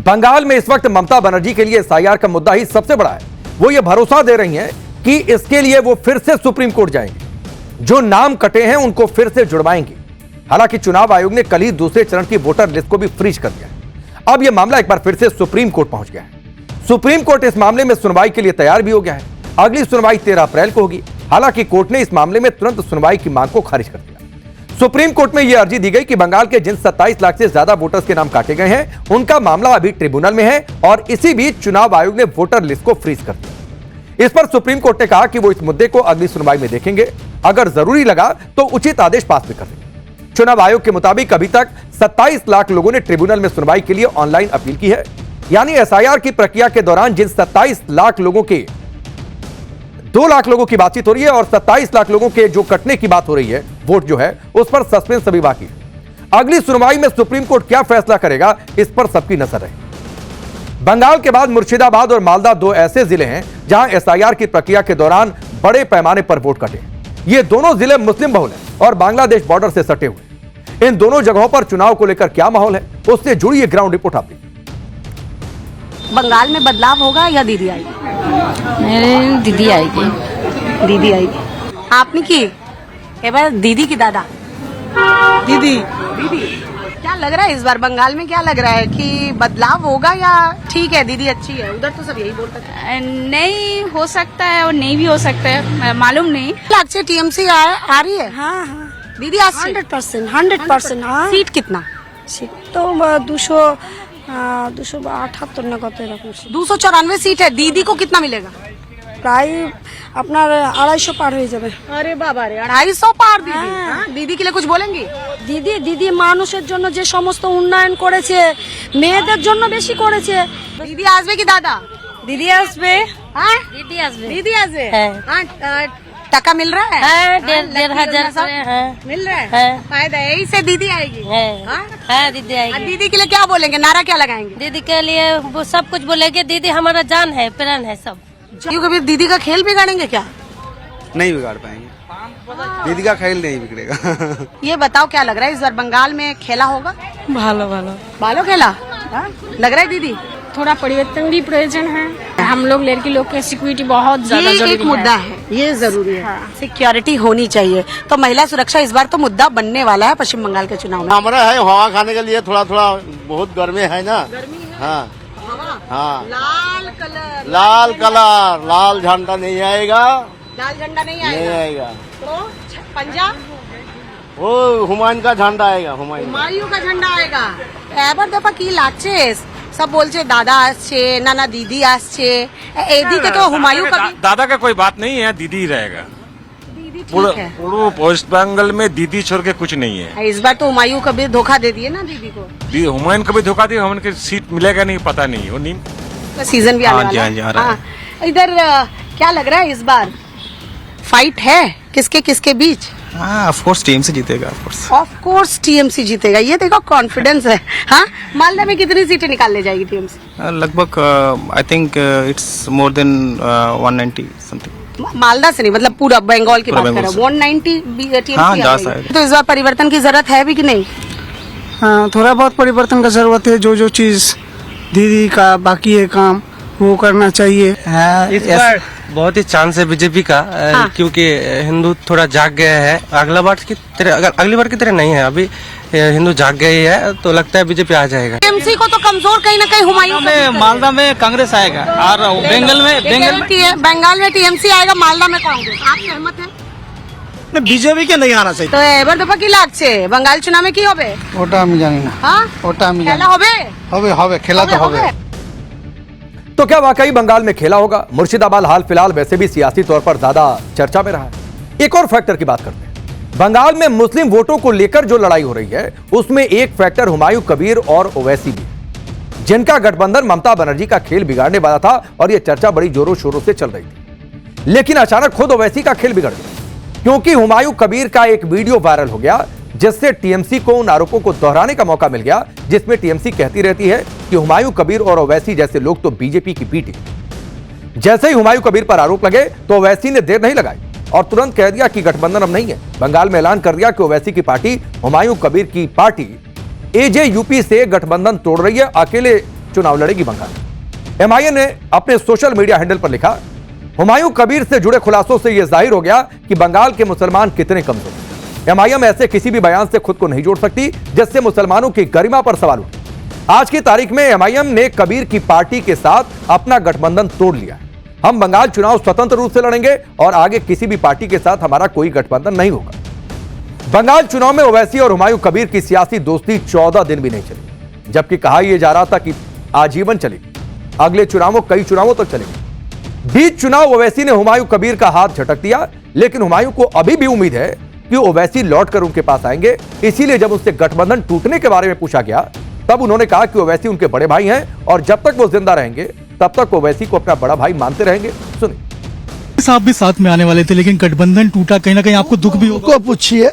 बंगाल में इस वक्त ममता बनर्जी के लिए एसआईआर का मुद्दा ही सबसे बड़ा है। वो ये भरोसा दे रही हैं कि इसके लिए वो फिर से सुप्रीम कोर्ट जाएंगे, जो नाम कटे हैं उनको फिर से जुड़वाएंगे। हालांकि चुनाव आयोग ने कल ही दूसरे चरण की वोटर लिस्ट को भी फ्रीज कर दिया है। अब यह मामला एक बार फिर से सुप्रीम कोर्ट पहुंच गया है। सुप्रीम कोर्ट इस मामले में सुनवाई के लिए तैयार भी हो गया है। अगली सुनवाई 13 अप्रैल को होगी। हालांकि कोर्ट ने इस मामले में तुरंत सुनवाई की मांग को खारिज कर दिया। सुप्रीम कोर्ट में यह अर्जी दी गई कि बंगाल के जिन 27 लाख से ज्यादा वोटर्स के नाम काटे गए हैं उनका मामला अभी ट्रिब्यूनल में है और इसी बीच चुनाव आयोग ने वोटर लिस्ट को फ्रीज कर दिया। इस पर सुप्रीम कोर्ट ने कहा कि वो इस मुद्दे को अगली सुनवाई में देखेंगे, अगर जरूरी लगा तो उचित आदेश पास भी कर देंगे। चुनाव आयोग के मुताबिक अभी तक 27 लाख लोगों ने ट्रिब्यूनल में सुनवाई के लिए ऑनलाइन अपील की है। यानी एसआईआर की प्रक्रिया के दौरान जिन 27 लाख लोगों के 2 लाख लोगों की बातचीत हो रही है और 27 लाख लोगों के जो कटने की बात हो रही है, वोट जो है उस पर सस्पेंस अभी बाकी है। अगली सुनवाई में सुप्रीम कोर्ट क्या फैसला करेगा इस पर सबकी नजर है। बंगाल के बाद मुर्शिदाबाद और मालदा 2 ऐसे जिले हैं जहां एसआईआर की प्रक्रिया के दौरान बड़े पैमाने पर वोट कटे। ये दोनों जिले मुस्लिम बहुल हैं और बांग्लादेश बॉर्डर से सटे हुए। इन दोनों जगहों पर चुनाव को लेकर क्या माहौल है, उससे जुड़ी ये ग्राउंड रिपोर्ट आपकी। बंगाल में बदलाव होगा या दीदी आएगी दीदी आएगी दीदी आएगी आपने की এবার दीदी की दादा दीदी क्या लग रहा है इस बार बंगाल में क्या लग रहा है कि बदलाव होगा या ठीक है दीदी अच्छी है उधर तो सब यही बोलते थे नहीं हो सकता है और नहीं भी हो सकता है, मालूम नहीं। লাগছে টিএমসি आ रही है हाँ हाँ दीदी আসছে 100% हाँ सीट कितना सीट तो 278 না কত এরকম seat। 294 सीट है दीदी को कितना मिलेगा প্রায় আপনার 250 পার হয়ে যাবে। अरे बाबा रे 250 पार दीदी हाँ, दीदी के लिए कुछ बोलेंगी দিদি মানুষের জন্য যে সমস্ত উন্নয়ন করেছে মেয়েদের জন্য বেশি করেছে। दीदी আসবে কি দাদা দিদি আসবে हाँ দিদি আসবে दीदी আসবে হ্যাঁ। हाँ टका मिल रहा है হ্যাঁ 1,500 করে হ্যাঁ मिल रहा है हाँ। फायदा है यही से दीदी आएगी হ্যাঁ हाँ? হ্যাঁ দিদি और आएगी। दीदी के लिए क्या बोलेंगे नारा क्या लगाएंगे दीदी के लिए वो सब कुछ बोलेंगे, दीदी हमारा जान है प्राण है सब। क्यों कभी दीदी का खेल बिगाड़ेंगे क्या नहीं बिगाड़ पाएंगे। दीदी का खेल नहीं बिगड़ेगा। ये बताओ क्या लग रहा है इस बार बंगाल में खेला होगा ভালো ভালো बालो खेला हाँ? लग रहा है दीदी थोड़ा परिवर्तन भी प्रयोजन है। हम लोग लड़की लोग की सिक्योरिटी बहुत ज्यादा ये एक जरूरी मुद्दा है ये जरूरी है सिक्योरिटी होनी चाहिए तो महिला सुरक्षा इस बार तो मुद्दा बनने वाला है पश्चिम बंगाल के चुनाव में हमारा है हवा खाने के लिए थोड़ा थोड़ा बहुत गर्मी है ना। हाँ हाँ लाल कलर लाल झंडा नहीं आएगा लाल झंडा नहीं नहीं आएगा आएगा तो पंजाब वो हुमायूं का झंडा आएगा हुमायूं হুমায়ুন का झंडा आएगा এবার দেখা কি লাগছে सब বলছে দাদা আসছে না দিদি আসছে এদিকে তো হুমায়ুন का भी दादा का कोई बात नहीं है, दीदी ही रहेगा। दीदी ठीक है। पूरे वेस्ट बंगाल में दीदी छोड़ के कुछ नहीं है। इस बार तो हुमायूं कबीर धोखा दे दिए ना दीदी को। हुमायूं कभी धोखा दिया, हुमायूं की सीट मिलेगा नहीं, पता नहीं, वो नहीं। का सीजन भी आने हाँ वाला जी, है। हाँ जी, आ रहा है। हाँ। इधर क्या लग रहा है इस बार फाइट है किसके किसके बीच? हाँ ऑफ कोर्स टीएमसी जीतेगा of course. Of course TMC जीतेगा, ये देखो कॉन्फिडेंस है। हाँ, मालदा में कितनी सीटें निकाल ले जाएगी टीएमसी? लगभग I think it's more than 190 something. Malda से नहीं, मतलब पूरा बंगाल की पूरा बात कर रहा हूँ। बंगाल 190 टीएमसी हाँ, आ जा जाएगी। सकता है। तो इस बार परिवर्तन की जरूरत है भी कि नहीं? हाँ, थोड़ा बहुत परिवर्तन का जरूरत है। जो चीज दीदी का बाकी है काम वो करना चाहिए। इस बार बहुत ही चांस है बीजेपी का, क्योंकि हिंदू थोड़ा जाग गया है। अगली बार की तरह नहीं है, अभी हिंदू जाग गई है, तो लगता है बीजेपी आ जाएगा। टीएमसी को तो कमजोर कहीं ना कहीं हुमायूं मालदा में कांग्रेस आएगा और बंगाल में टीएमसी आएगा, मालदा में कांग्रेस। आप सहमत हैं? বিজেপি কে नहीं आना चाहिए। তো এবার দফা কি লাগছে বাঙ্গাল চুনামে কি হবে? ওটা আমি জানি না। হ্যাঁ, ওটা আমি জানি খেলা না। হবে হবে হবে খেলা তো হবে। तो क्या वाकई बंगाल में खेला होगा? मुर्शिदाबाद हाल फिलहाल वैसे भी सियासी तौर पर ज्यादा चर्चा में रहा है। एक और फैक्टर की बात करते हैं। बंगाल में मुस्लिम वोटों को लेकर जो लड़ाई हो रही है उसमें एक फैक्टर हुमायूं कबीर और ओवैसी भी, जिनका गठबंधन ममता बनर्जी का खेल बिगाड़ने वाला था और यह चर्चा बड़ी जोरों शोरों से चल रही थी। लेकिन अचानक खुद ओवैसी का खेल बिगड़ गया, क्योंकि हुमायूं कबीर का एक वीडियो वायरल हो गया जिससे टीएमसी को उन आरोपों को दोहराने का मौका मिल गया जिसमें टीएमसी कहती रहती है कि हुमायूं कबीर और ओवैसी जैसे लोग तो बीजेपी की पीठ है। जैसे ही हुमायूं कबीर पर आरोप लगे तो ओवैसी ने देर नहीं लगाई और तुरंत कह दिया कि गठबंधन अब नहीं है। बंगाल में ऐलान कर दिया कि ओवैसी की पार्टी हुमायूं कबीर की पार्टी एजेयूपी से गठबंधन तोड़ रही है, अकेले चुनाव लड़ेगी बंगाल। एमआईएम ने अपने सोशल मीडिया हैंडल पर लिखा, हुमायूं कबीर से जुड़े खुलासों से यह जाहिर हो गया कि बंगाल के मुसलमान कितने कमजोर हैं। एमआईएम ऐसे किसी भी बयान से खुद को नहीं जोड़ सकती जिससे मुसलमानों की गरिमा पर सवाल उठे। आज की तारीख में एमआईएम ने कबीर की पार्टी के साथ अपना गठबंधन तोड़ लिया। हम बंगाल चुनाव स्वतंत्र रूप से लड़ेंगे और आगे किसी भी पार्टी के साथ हमारा कोई गठबंधन नहीं होगा। बंगाल चुनाव में ओवैसी और हुमायूं कबीर की सियासी दोस्ती 14 दिन भी नहीं चली, जबकि कहा यह जा रहा था कि आजीवन चलेगी, अगले चुनावों कई चुनावों तक चलेगी। बीच चुनाव ओवैसी ने हुमायूं कबीर का हाथ झटक दिया, लेकिन हुमायूं को अभी भी उम्मीद है कि ओवैसी लौटकर उनके पास आएंगे। इसीलिए जब उससे गठबंधन टूटने के बारे में पूछा गया तब उन्होंने कहा कि ओवैसी उनके बड़े भाई हैं और जब तक वो जिंदा रहेंगे तब तक ओवैसी को अपना बड़ा भाई मानते रहेंगे। सुनिए। साहब भी साथ में आने वाले थे लेकिन गठबंधन टूटा, कहीं ना कहीं आपको दुख भी होगा। पूछिए,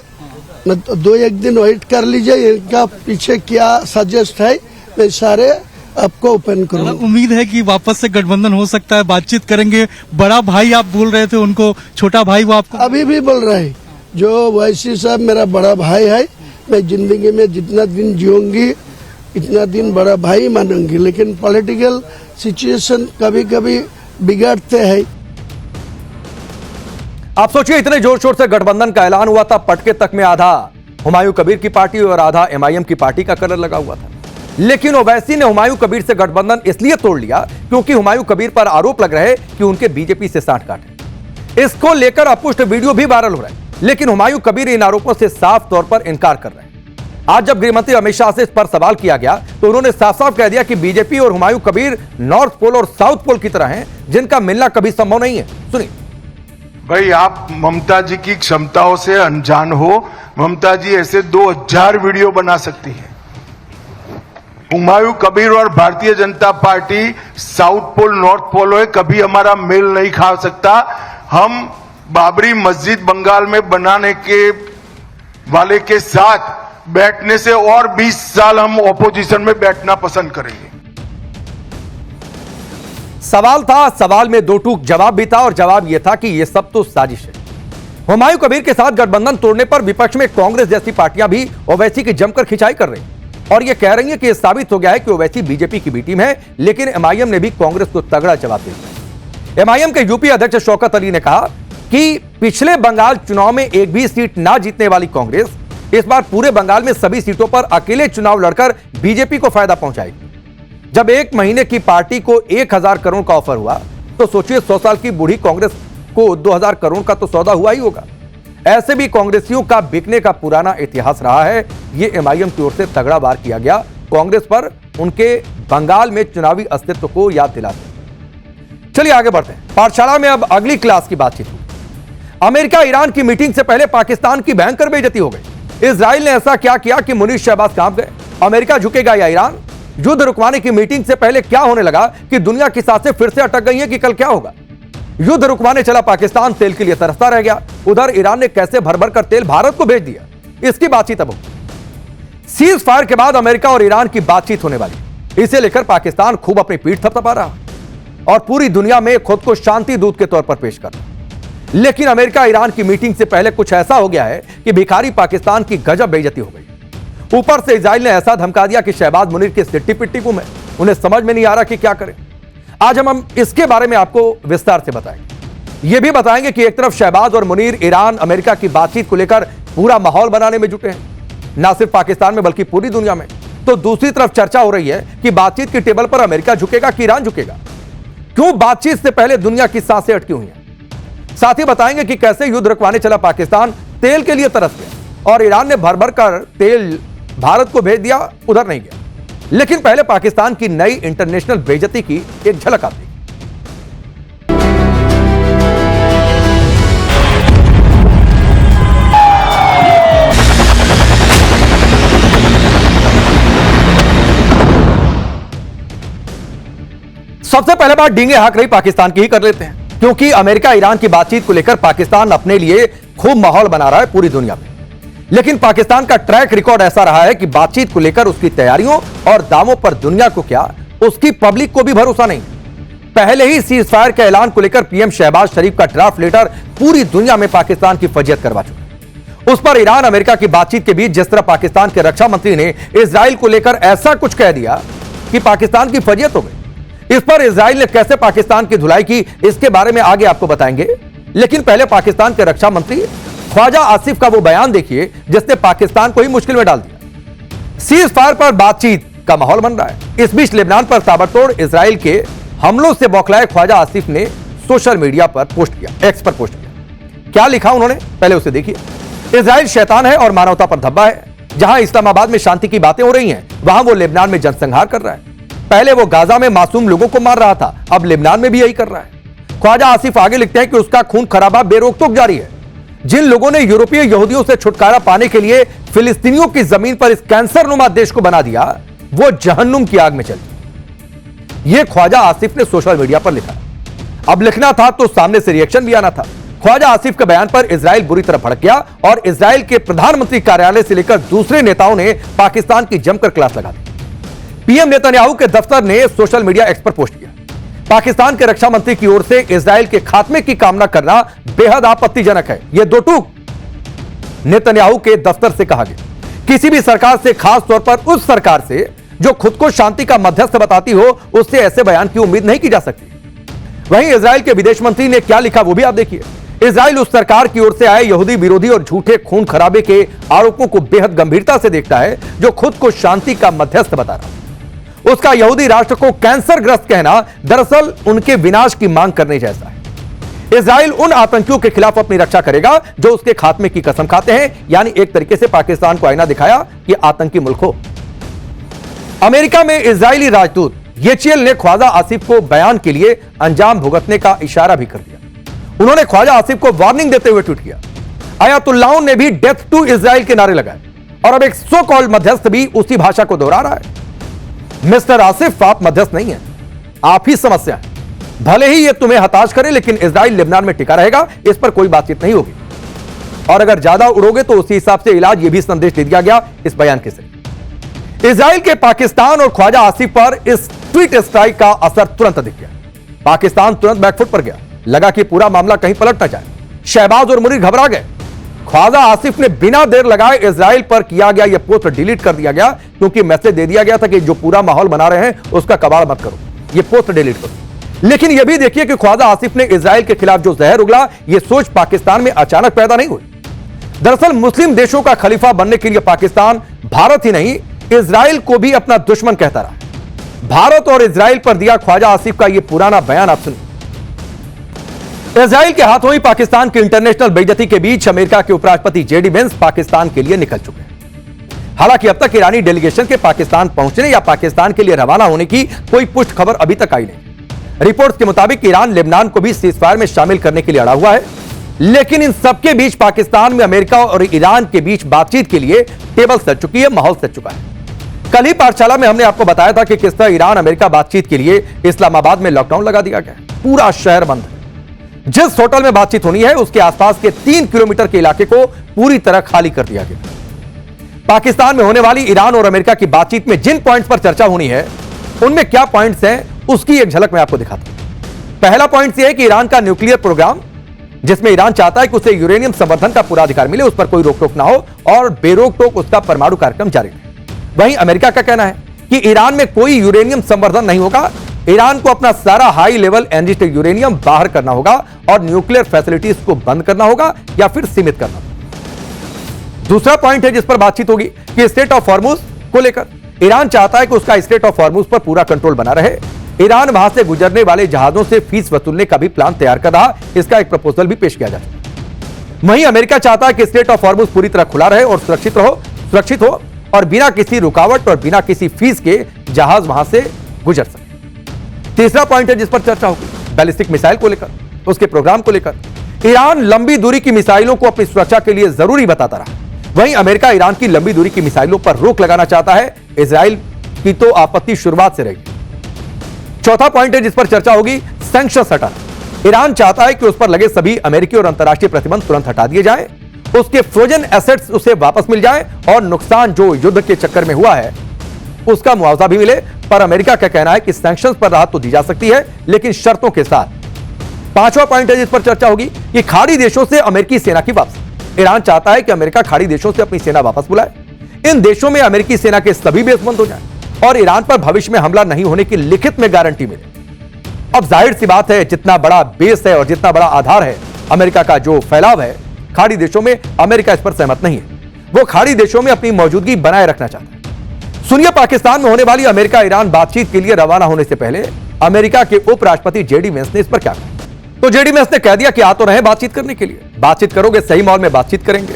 2-1 दिन वेट कर लीजिए, इनका पीछे क्या सजेस्ट है मैं सारे आपको ओपन करूंगा। उम्मीद है कि वापस से गठबंधन हो सकता है, बातचीत करेंगे। बड़ा भाई आप बोल रहे थे उनको, छोटा भाई वो आपको अभी भी बोल रहे हैं। जो वैसी साहब मेरा बड़ा भाई है, मैं जिंदगी में जितना दिन जीऊंगी इतना दिन बड़ा भाई मानूंगी, लेकिन पॉलिटिकल सिचुएशन कभी कभी बिगाड़ते हैं। आप सोचिए, इतने जोर शोर से गठबंधन का ऐलान हुआ था, पटके तक में आधा हुमायूं कबीर की पार्टी और आधा एमआईएम की पार्टी का कलर लगा हुआ था। लेकिन ओवैसी ने हुमायूं कबीर से गठबंधन इसलिए तोड़ लिया क्योंकि हुमायूं कबीर पर आरोप लग रहे कि उनके बीजेपी से सांठगांठ है। इसको लेकर अपुष्ट वीडियो भी वायरल हो रहा है, लेकिन हुमायूं कबीर इन आरोपों से साफ तौर पर इनकार कर रहे हैं। आज जब गृहमंत्री अमित शाह से इस पर सवाल किया गया तो उन्होंने साफ साफ कह दिया कि बीजेपी और हुमायूं कबीर नॉर्थ पोल और साउथ पोल की तरह हैं, जिनका मिलना कभी संभव नहीं है। सुनिए। भाई, आप ममता जी की क्षमताओं से अनजान हो। ममता जी ऐसे 2000 वीडियो बना सकती है। हुमायूं कबीर और Bharatiya Janata Party south pole north pole है, कभी हमारा मेल नहीं खा सकता। हम बाबरी मस्जिद बंगाल में बनाने के वाले के साथ बैठने से और 20 साल हम ऑपोजिशन में बैठना पसंद करेंगे। सवाल था, सवाल में दो टूक जवाब भी था और जवाब यह था कि यह सब तो साजिश है। हुमायूं कबीर के साथ गठबंधन तोड़ने पर विपक्ष में कांग्रेस जैसी पार्टियां भी ओवैसी की जमकर खिंचाई कर रही और यह कह रही है कि यह साबित हो गया है कि ओवैसी बीजेपी की बी टीम है। लेकिन एमआईएम ने भी कांग्रेस को तगड़ा जवाब दिया। एमआईएम के यूपी अध्यक्ष शौकत अली ने कहा कि पिछले बंगाल चुनाव में एक भी सीट ना जीतने वाली कांग्रेस इस बार पूरे बंगाल में सभी सीटों पर अकेले चुनाव लड़कर बीजेपी को फायदा पहुंचाएगी। जब एक महीने की पार्टी को 1000 करोड़ का ऑफर हुआ तो सोचिए 100 साल की बूढ़ी कांग्रेस को 2000 करोड़ का तो सौदा हुआ ही होगा। ऐसे भी कांग्रेसियों का बिकने का पुराना इतिहास रहा है। ये एमआईएम की ओर से तगड़ा वार किया गया कांग्रेस पर, उनके बंगाल में चुनावी अस्तित्व को याद दिलाते। चलिए आगे बढ़ते हैं। पाठशाला में अब अगली क्लास की बातचीत हुई। अमेरिका ईरान की मीटिंग से पहले पाकिस्तान की भयंकर बेइज्जती हो गई। इजराइल ने ऐसा क्या किया कि मुनीर शहबाज कांप गए। अमेरिका झुकेगा या ईरान? युद्ध रुकवाने की मीटिंग से पहले क्या होने लगा कि दुनिया की सांसें फिर से अटक गई हैं कि कल क्या होगा। युद्ध रुकवाने चला पाकिस्तान, तेल के लिए तरसता रह गया। उधर ईरान ने कैसे भर भर कर तेल भारत को भेज दिया, इसकी बातचीत अब होगी। सीज फायर के बाद अमेरिका और ईरान की बातचीत होने वाली, इसे लेकर पाकिस्तान खूब अपनी पीठ थपथपा रहा और पूरी दुनिया में खुद को शांति दूत के तौर पर पेश कर रहा। लेकिन अमेरिका ईरान की मीटिंग से पहले कुछ ऐसा हो गया है कि भिखारी पाकिस्तान की गजब बेइज्जती हो गई। ऊपर से इजराइल ने ऐसा धमका दिया कि शहबाज मुनीर की सिट्टी पिट्टी गुम है, उन्हें समझ में नहीं आ रहा कि क्या करें। आज हम इसके बारे में आपको विस्तार से बताएंगे। यह भी बताएंगे कि एक तरफ शहबाज और मुनीर ईरान अमेरिका की बातचीत को लेकर पूरा माहौल बनाने में जुटे हैं, ना सिर्फ पाकिस्तान में बल्कि पूरी दुनिया में। तो दूसरी तरफ चर्चा हो रही है कि बातचीत की टेबल पर अमेरिका झुकेगा कि ईरान झुकेगा। क्यों बातचीत से पहले दुनिया की सांसें अटकी हुई हैं। साथ ही बताएंगे कि कैसे युद्ध रुकवाने चला पाकिस्तान तेल के लिए तरस गया और ईरान ने भर भर कर तेल भारत को भेज दिया, उधर नहीं गया। लेकिन पहले पाकिस्तान की नई इंटरनेशनल बेइज्जती की एक झलक आती है। सबसे पहले बात डींगे हाँक रही पाकिस्तान की ही कर लेते हैं, क्योंकि अमेरिका ईरान की बातचीत को लेकर पाकिस्तान अपने लिए खूब माहौल बना रहा है पूरी दुनिया में। लेकिन पाकिस्तान का ट्रैक रिकॉर्ड ऐसा रहा है कि बातचीत को लेकर उसकी तैयारियों और दावों पर दुनिया को क्या, उसकी पब्लिक को भी भरोसा नहीं। पहले ही सीज फायर के ऐलान को लेकर पीएम शहबाज शरीफ का ड्राफ्ट लेटर पूरी दुनिया में पाकिस्तान की फजीयत करवा चुका। उस पर ईरान अमेरिका की बातचीत के बीच जिस तरह पाकिस्तान के रक्षा मंत्री ने इजराइल को लेकर ऐसा कुछ कह दिया कि पाकिस्तान की फजीयत हो गई। इस पर इजराइल ने कैसे पाकिस्तान की धुलाई की, इसके बारे में आगे आपको बताएंगे। लेकिन पहले पाकिस्तान के रक्षा मंत्री ख्वाजा आसिफ का वो बयान देखिए जिसने पाकिस्तान को ही मुश्किल में डाल दिया। सीज फायर पर बातचीत का माहौल बन रहा है। इस बीच लेबनान पर ताबड़तोड़ इजराइल के हमलों से बौखलाए ख्वाजा आसिफ ने सोशल मीडिया पर पोस्ट किया, एक्स पर पोस्ट किया। क्या लिखा उन्होंने, पहले उसे देखिए। इजराइल शैतान है और मानवता पर धब्बा है। जहां इस्लामाबाद में शांति की बातें हो रही हैं, वहां वो लेबनान में जनसंहार कर रहा है। पहले वो गाजा में मासूम लोगों को मार रहा था, अब लेबनान में भी यही कर रहा है। ख्वाजा आसिफ आगे लिखते हैं कि उसका खून खराबा बेरोक टोक जारी है। जिन लोगों ने यूरोपीय यहूदियों से छुटकारा पाने के लिए फिलिस्तीनियों की जमीन पर इस कैंसरनुमा देश को बना दिया, वो जहन्नुम की आग में चले। यह ख्वाजा आसिफ ने सोशल मीडिया पर लिखा। अब लिखना था तो सामने से रिएक्शन भी आना था। ख्वाजा आसिफ के बयान पर इजराइल बुरी तरह भड़क गया और इजराइल के प्रधानमंत्री कार्यालय से लेकर दूसरे नेताओं ने पाकिस्तान की जमकर क्लास लगा दी। पीएम नेतन्याहू के दफ्तर ने सोशल मीडिया एक्स पर पोस्ट किया। पाकिस्तान के रक्षा मंत्री की ओर से इजराइल के खात्मे की कामना करना बेहद आपत्तिजनक है। यह दो टूक नेतन्याहू के दफ्तर से कहा गया। किसी भी सरकार से, खास तौर पर उस सरकार से जो खुद को शांति का मध्यस्थ बताती हो, उससे ऐसे बयान की उम्मीद नहीं की जा सकती। वहीं इजराइल के विदेश मंत्री ने क्या लिखा वो भी आप देखिए। इजराइल उस सरकार की ओर से आए यहूदी विरोधी और झूठे खून खराबे के आरोपों को बेहद गंभीरता से देखता है, जो खुद को शांति का मध्यस्थ बता रहा है। उसका यहूदी राष्ट्र को कैंसरग्रस्त कहना दरअसल उनके विनाश की मांग करने जैसा है। इजराइल उन आतंकियों के खिलाफ अपनी रक्षा करेगा जो उसके खात्मे की कसम खाते हैं, यानी एक तरीके से पाकिस्तान को आईना दिखाया कि आतंकी मुल्क हो। अमेरिका में इजरायली राजदूत येचियल ने ख्वाजा आसिफ को बयान के लिए अंजाम भुगतने का इशारा भी कर दिया। उन्होंने ख्वाजा आसिफ को वार्निंग देते हुए ट्वीट किया। आयतुल्लाह ने भी डेथ टू इजराइल के नारे लगाए और अब एक सो कॉल्ड मध्यस्थ भी उसी भाषा को दोहरा रहा है। मिस्टर आसिफ, आप मध्यस्थ नहीं हैं, आप ही समस्या है। भले ही यह तुम्हें हताश करे, लेकिन इजराइल लेबनान में टिका रहेगा, इस पर कोई बातचीत नहीं होगी। और अगर ज्यादा उड़ोगे तो उसी हिसाब से इलाज, यह भी संदेश दे दिया गया इस बयान के जरिए। इजराइल के पाकिस्तान और ख्वाजा आसिफ पर इस ट्वीट स्ट्राइक का असर तुरंत दिख गया। पाकिस्तान तुरंत बैकफुट पर गया, लगा कि पूरा मामला कहीं पलट न जाए। शहबाज और मुनीर घबरा गए। ख्वाजा आसिफ ने बिना देर लगाए इजराइल पर किया गया यह पोस्ट डिलीट कर दिया गया, क्योंकि मैसेज दे दिया गया था कि जो पूरा माहौल बना रहे हैं उसका कबाड़ मत करो, यह पोस्ट डिलीट करो। लेकिन यह भी देखिए कि ख्वाजा आसिफ ने इजराइल के खिलाफ जो जहर उगला, यह सोच पाकिस्तान में अचानक पैदा नहीं हुई। दरअसल मुस्लिम देशों का खलीफा बनने के लिए पाकिस्तान भारत ही नहीं, इजराइल को भी अपना दुश्मन कहता रहा। भारत और इजराइल पर दिया ख्वाजा आसिफ का यह पुराना बयान आप सुनिए। इजराइल के हाथों ही पाकिस्तान की इंटरनेशनल बेइज्जती के बीच अमेरिका के उपराष्ट्रपति जेडी वेंस पाकिस्तान के लिए निकल चुके हैं। हालांकि अब तक ईरानी डेलीगेशन के पाकिस्तान पहुंचने या पाकिस्तान के लिए रवाना होने की कोई पुष्ट खबर अभी तक आई नहीं। रिपोर्ट्स के मुताबिक ईरान लेबनान को भी सीजफायर में शामिल करने के लिए अड़ा हुआ है। लेकिन इन सबके बीच पाकिस्तान में अमेरिका और ईरान के बीच बातचीत के लिए टेबल सज चुकी है, माहौल सज चुका है। कल ही पाठशाला में हमने आपको बताया था कि किस तरह ईरान अमेरिका बातचीत के लिए इस्लामाबाद में लॉकडाउन लगा दिया गया, पूरा शहर बंद है। जिस होटल में बातचीत होनी है उसके आसपास के 3 किलोमीटर के इलाके को पूरी तरह खाली कर दिया गया। पाकिस्तान में होने वाली ईरान और अमेरिका की बातचीत में जिन पॉइंट्स पर चर्चा होनी है उनमें क्या पॉइंट्स हैं उसकी एक झलक मैं आपको दिखाता हूं। पहला पॉइंट यह है कि ईरान का न्यूक्लियर प्रोग्राम, जिसमें ईरान चाहता है कि उसे यूरेनियम संवर्धन का पूरा अधिकार मिले, उस पर कोई रोक टोक ना हो और बेरोक टोक उसका परमाणु कार्यक्रम जारी रहे। वहीं अमेरिका का कहना है कि ईरान में कोई यूरेनियम संवर्धन नहीं होगा, ईरान को अपना सारा हाई लेवल एनरिच्ड यूरेनियम बाहर करना होगा और न्यूक्लियर फैसिलिटीज को बंद करना होगा या फिर सीमित करना होगा। दूसरा पॉइंट है जिस पर बातचीत होगी कि स्ट्रेट ऑफ हॉर्मुज को लेकर ईरान चाहता है कि उसका स्ट्रेट ऑफ हॉर्मुज पर पूरा कंट्रोल बना रहे। ईरान वहां से गुजरने वाले जहाजों से फीस वसूलने का भी प्लान तैयार कर रहा, इसका एक प्रपोजल भी पेश किया जाए। वहीं अमेरिका चाहता है कि स्ट्रेट ऑफ हॉर्मुज पूरी तरह खुला रहे और सुरक्षित हो और बिना किसी रुकावट और बिना किसी फीस के जहाज वहां से गुजर सके। तीसरा पॉइंट है जिस पर चर्चा होगी बैलिस्टिक मिसाइल को लेकर, उसके प्रोग्राम को लेकर। ईरान लंबी दूरी की मिसाइलों को अपनी सुरक्षा के लिए जरूरी बताता रहा, वहीं अमेरिका ईरान की लंबी दूरी की मिसाइलों पर रोक लगाना चाहता है। इजराइल की तो आपत्ति शुरुआत से रही। चौथा पॉइंट है जिस पर चर्चा होगी सैंक्शंस हटाना। ईरान चाहता है कि उस पर लगे सभी अमेरिकी और अंतर्राष्ट्रीय प्रतिबंध तुरंत हटा दिए जाएं, उसके फ्रोजन एसेट्स उसे वापस मिल जाए और नुकसान जो युद्ध के चक्कर में हुआ है उसका मुआवजा भी मिले। पर अमेरिका का कहना है कि सैंक्शंस पर राहत तो दी जा सकती है लेकिन शर्तों के साथ। पांचवा पॉइंट है जिस पर चर्चा होगी कि खाड़ी देशों से अमेरिकी सेना की वापसी। ईरान चाहता है कि अमेरिका खाड़ी देशों से अपनी सेना वापस बुलाए, इन देशों में अमेरिकी सेना के सभी बेस बंद हो जाए और ईरान पर भविष्य में हमला नहीं होने की लिखित में गारंटी मिले। अब जाहिर सी बात है, जितना बड़ा बेस है और जितना बड़ा आधार है अमेरिका का जो फैलाव है खाड़ी देशों में, अमेरिका इस पर सहमत नहीं है। वो खाड़ी देशों में अपनी मौजूदगी बनाए रखना चाहता है। सुनिए, पाकिस्तान में होने वाली अमेरिका ईरान बातचीत के लिए रवाना होने से पहले अमेरिका के उपराष्ट्रपति जेडी वेंस ने इस पर क्या कहा। तो जेडी वेंस ने कह दिया कि आ तो रहे बातचीत करने के लिए, बातचीत करोगे सही माहौल में बातचीत करेंगे,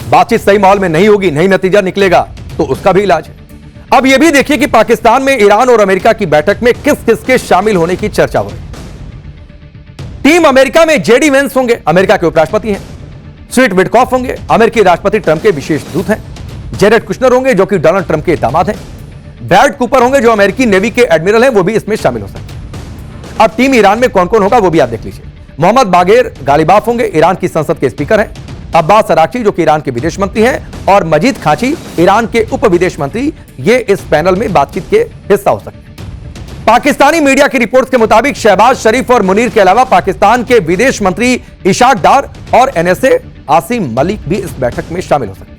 बातचीत सही माहौल में नहीं होगी, नहीं नतीजा निकलेगा तो उसका भी इलाज है। अब यह भी देखिए कि पाकिस्तान में ईरान और अमेरिका की बैठक में किस किस के शामिल होने की चर्चा हो रही है। टीम अमेरिका में जेडी वेंस होंगे, अमेरिका के उपराष्ट्रपति हैं। स्टीव विटकॉफ होंगे, अमेरिकी राष्ट्रपति ट्रंप के विशेष दूत हैं। जेरेड कुशनर होंगे जो कि डोनाल्ड ट्रंप के दामाद हैं। ब्रैड कूपर होंगे जो अमेरिकी नेवी के एडमिरल हैं, वो भी इसमें शामिल हो सकते हैं। अब टीम ईरान में कौन कौन होगा वो भी आप देख लीजिए। मोहम्मद बागेर गालिबाफ होंगे, ईरान की संसद के स्पीकर हैं। अब्बास अराक्ची जो कि ईरान के विदेश मंत्री हैं और मजीद खाची ईरान के उप विदेश मंत्री, ये इस पैनल में बातचीत के हिस्सा हो सकते हैं। पाकिस्तानी मीडिया की रिपोर्ट्स के मुताबिक शहबाज शरीफ और मुनीर के अलावा पाकिस्तान के विदेश मंत्री इशाक डार और एनएसए आसिम मलिक भी इस बैठक में शामिल हो सकते हैं।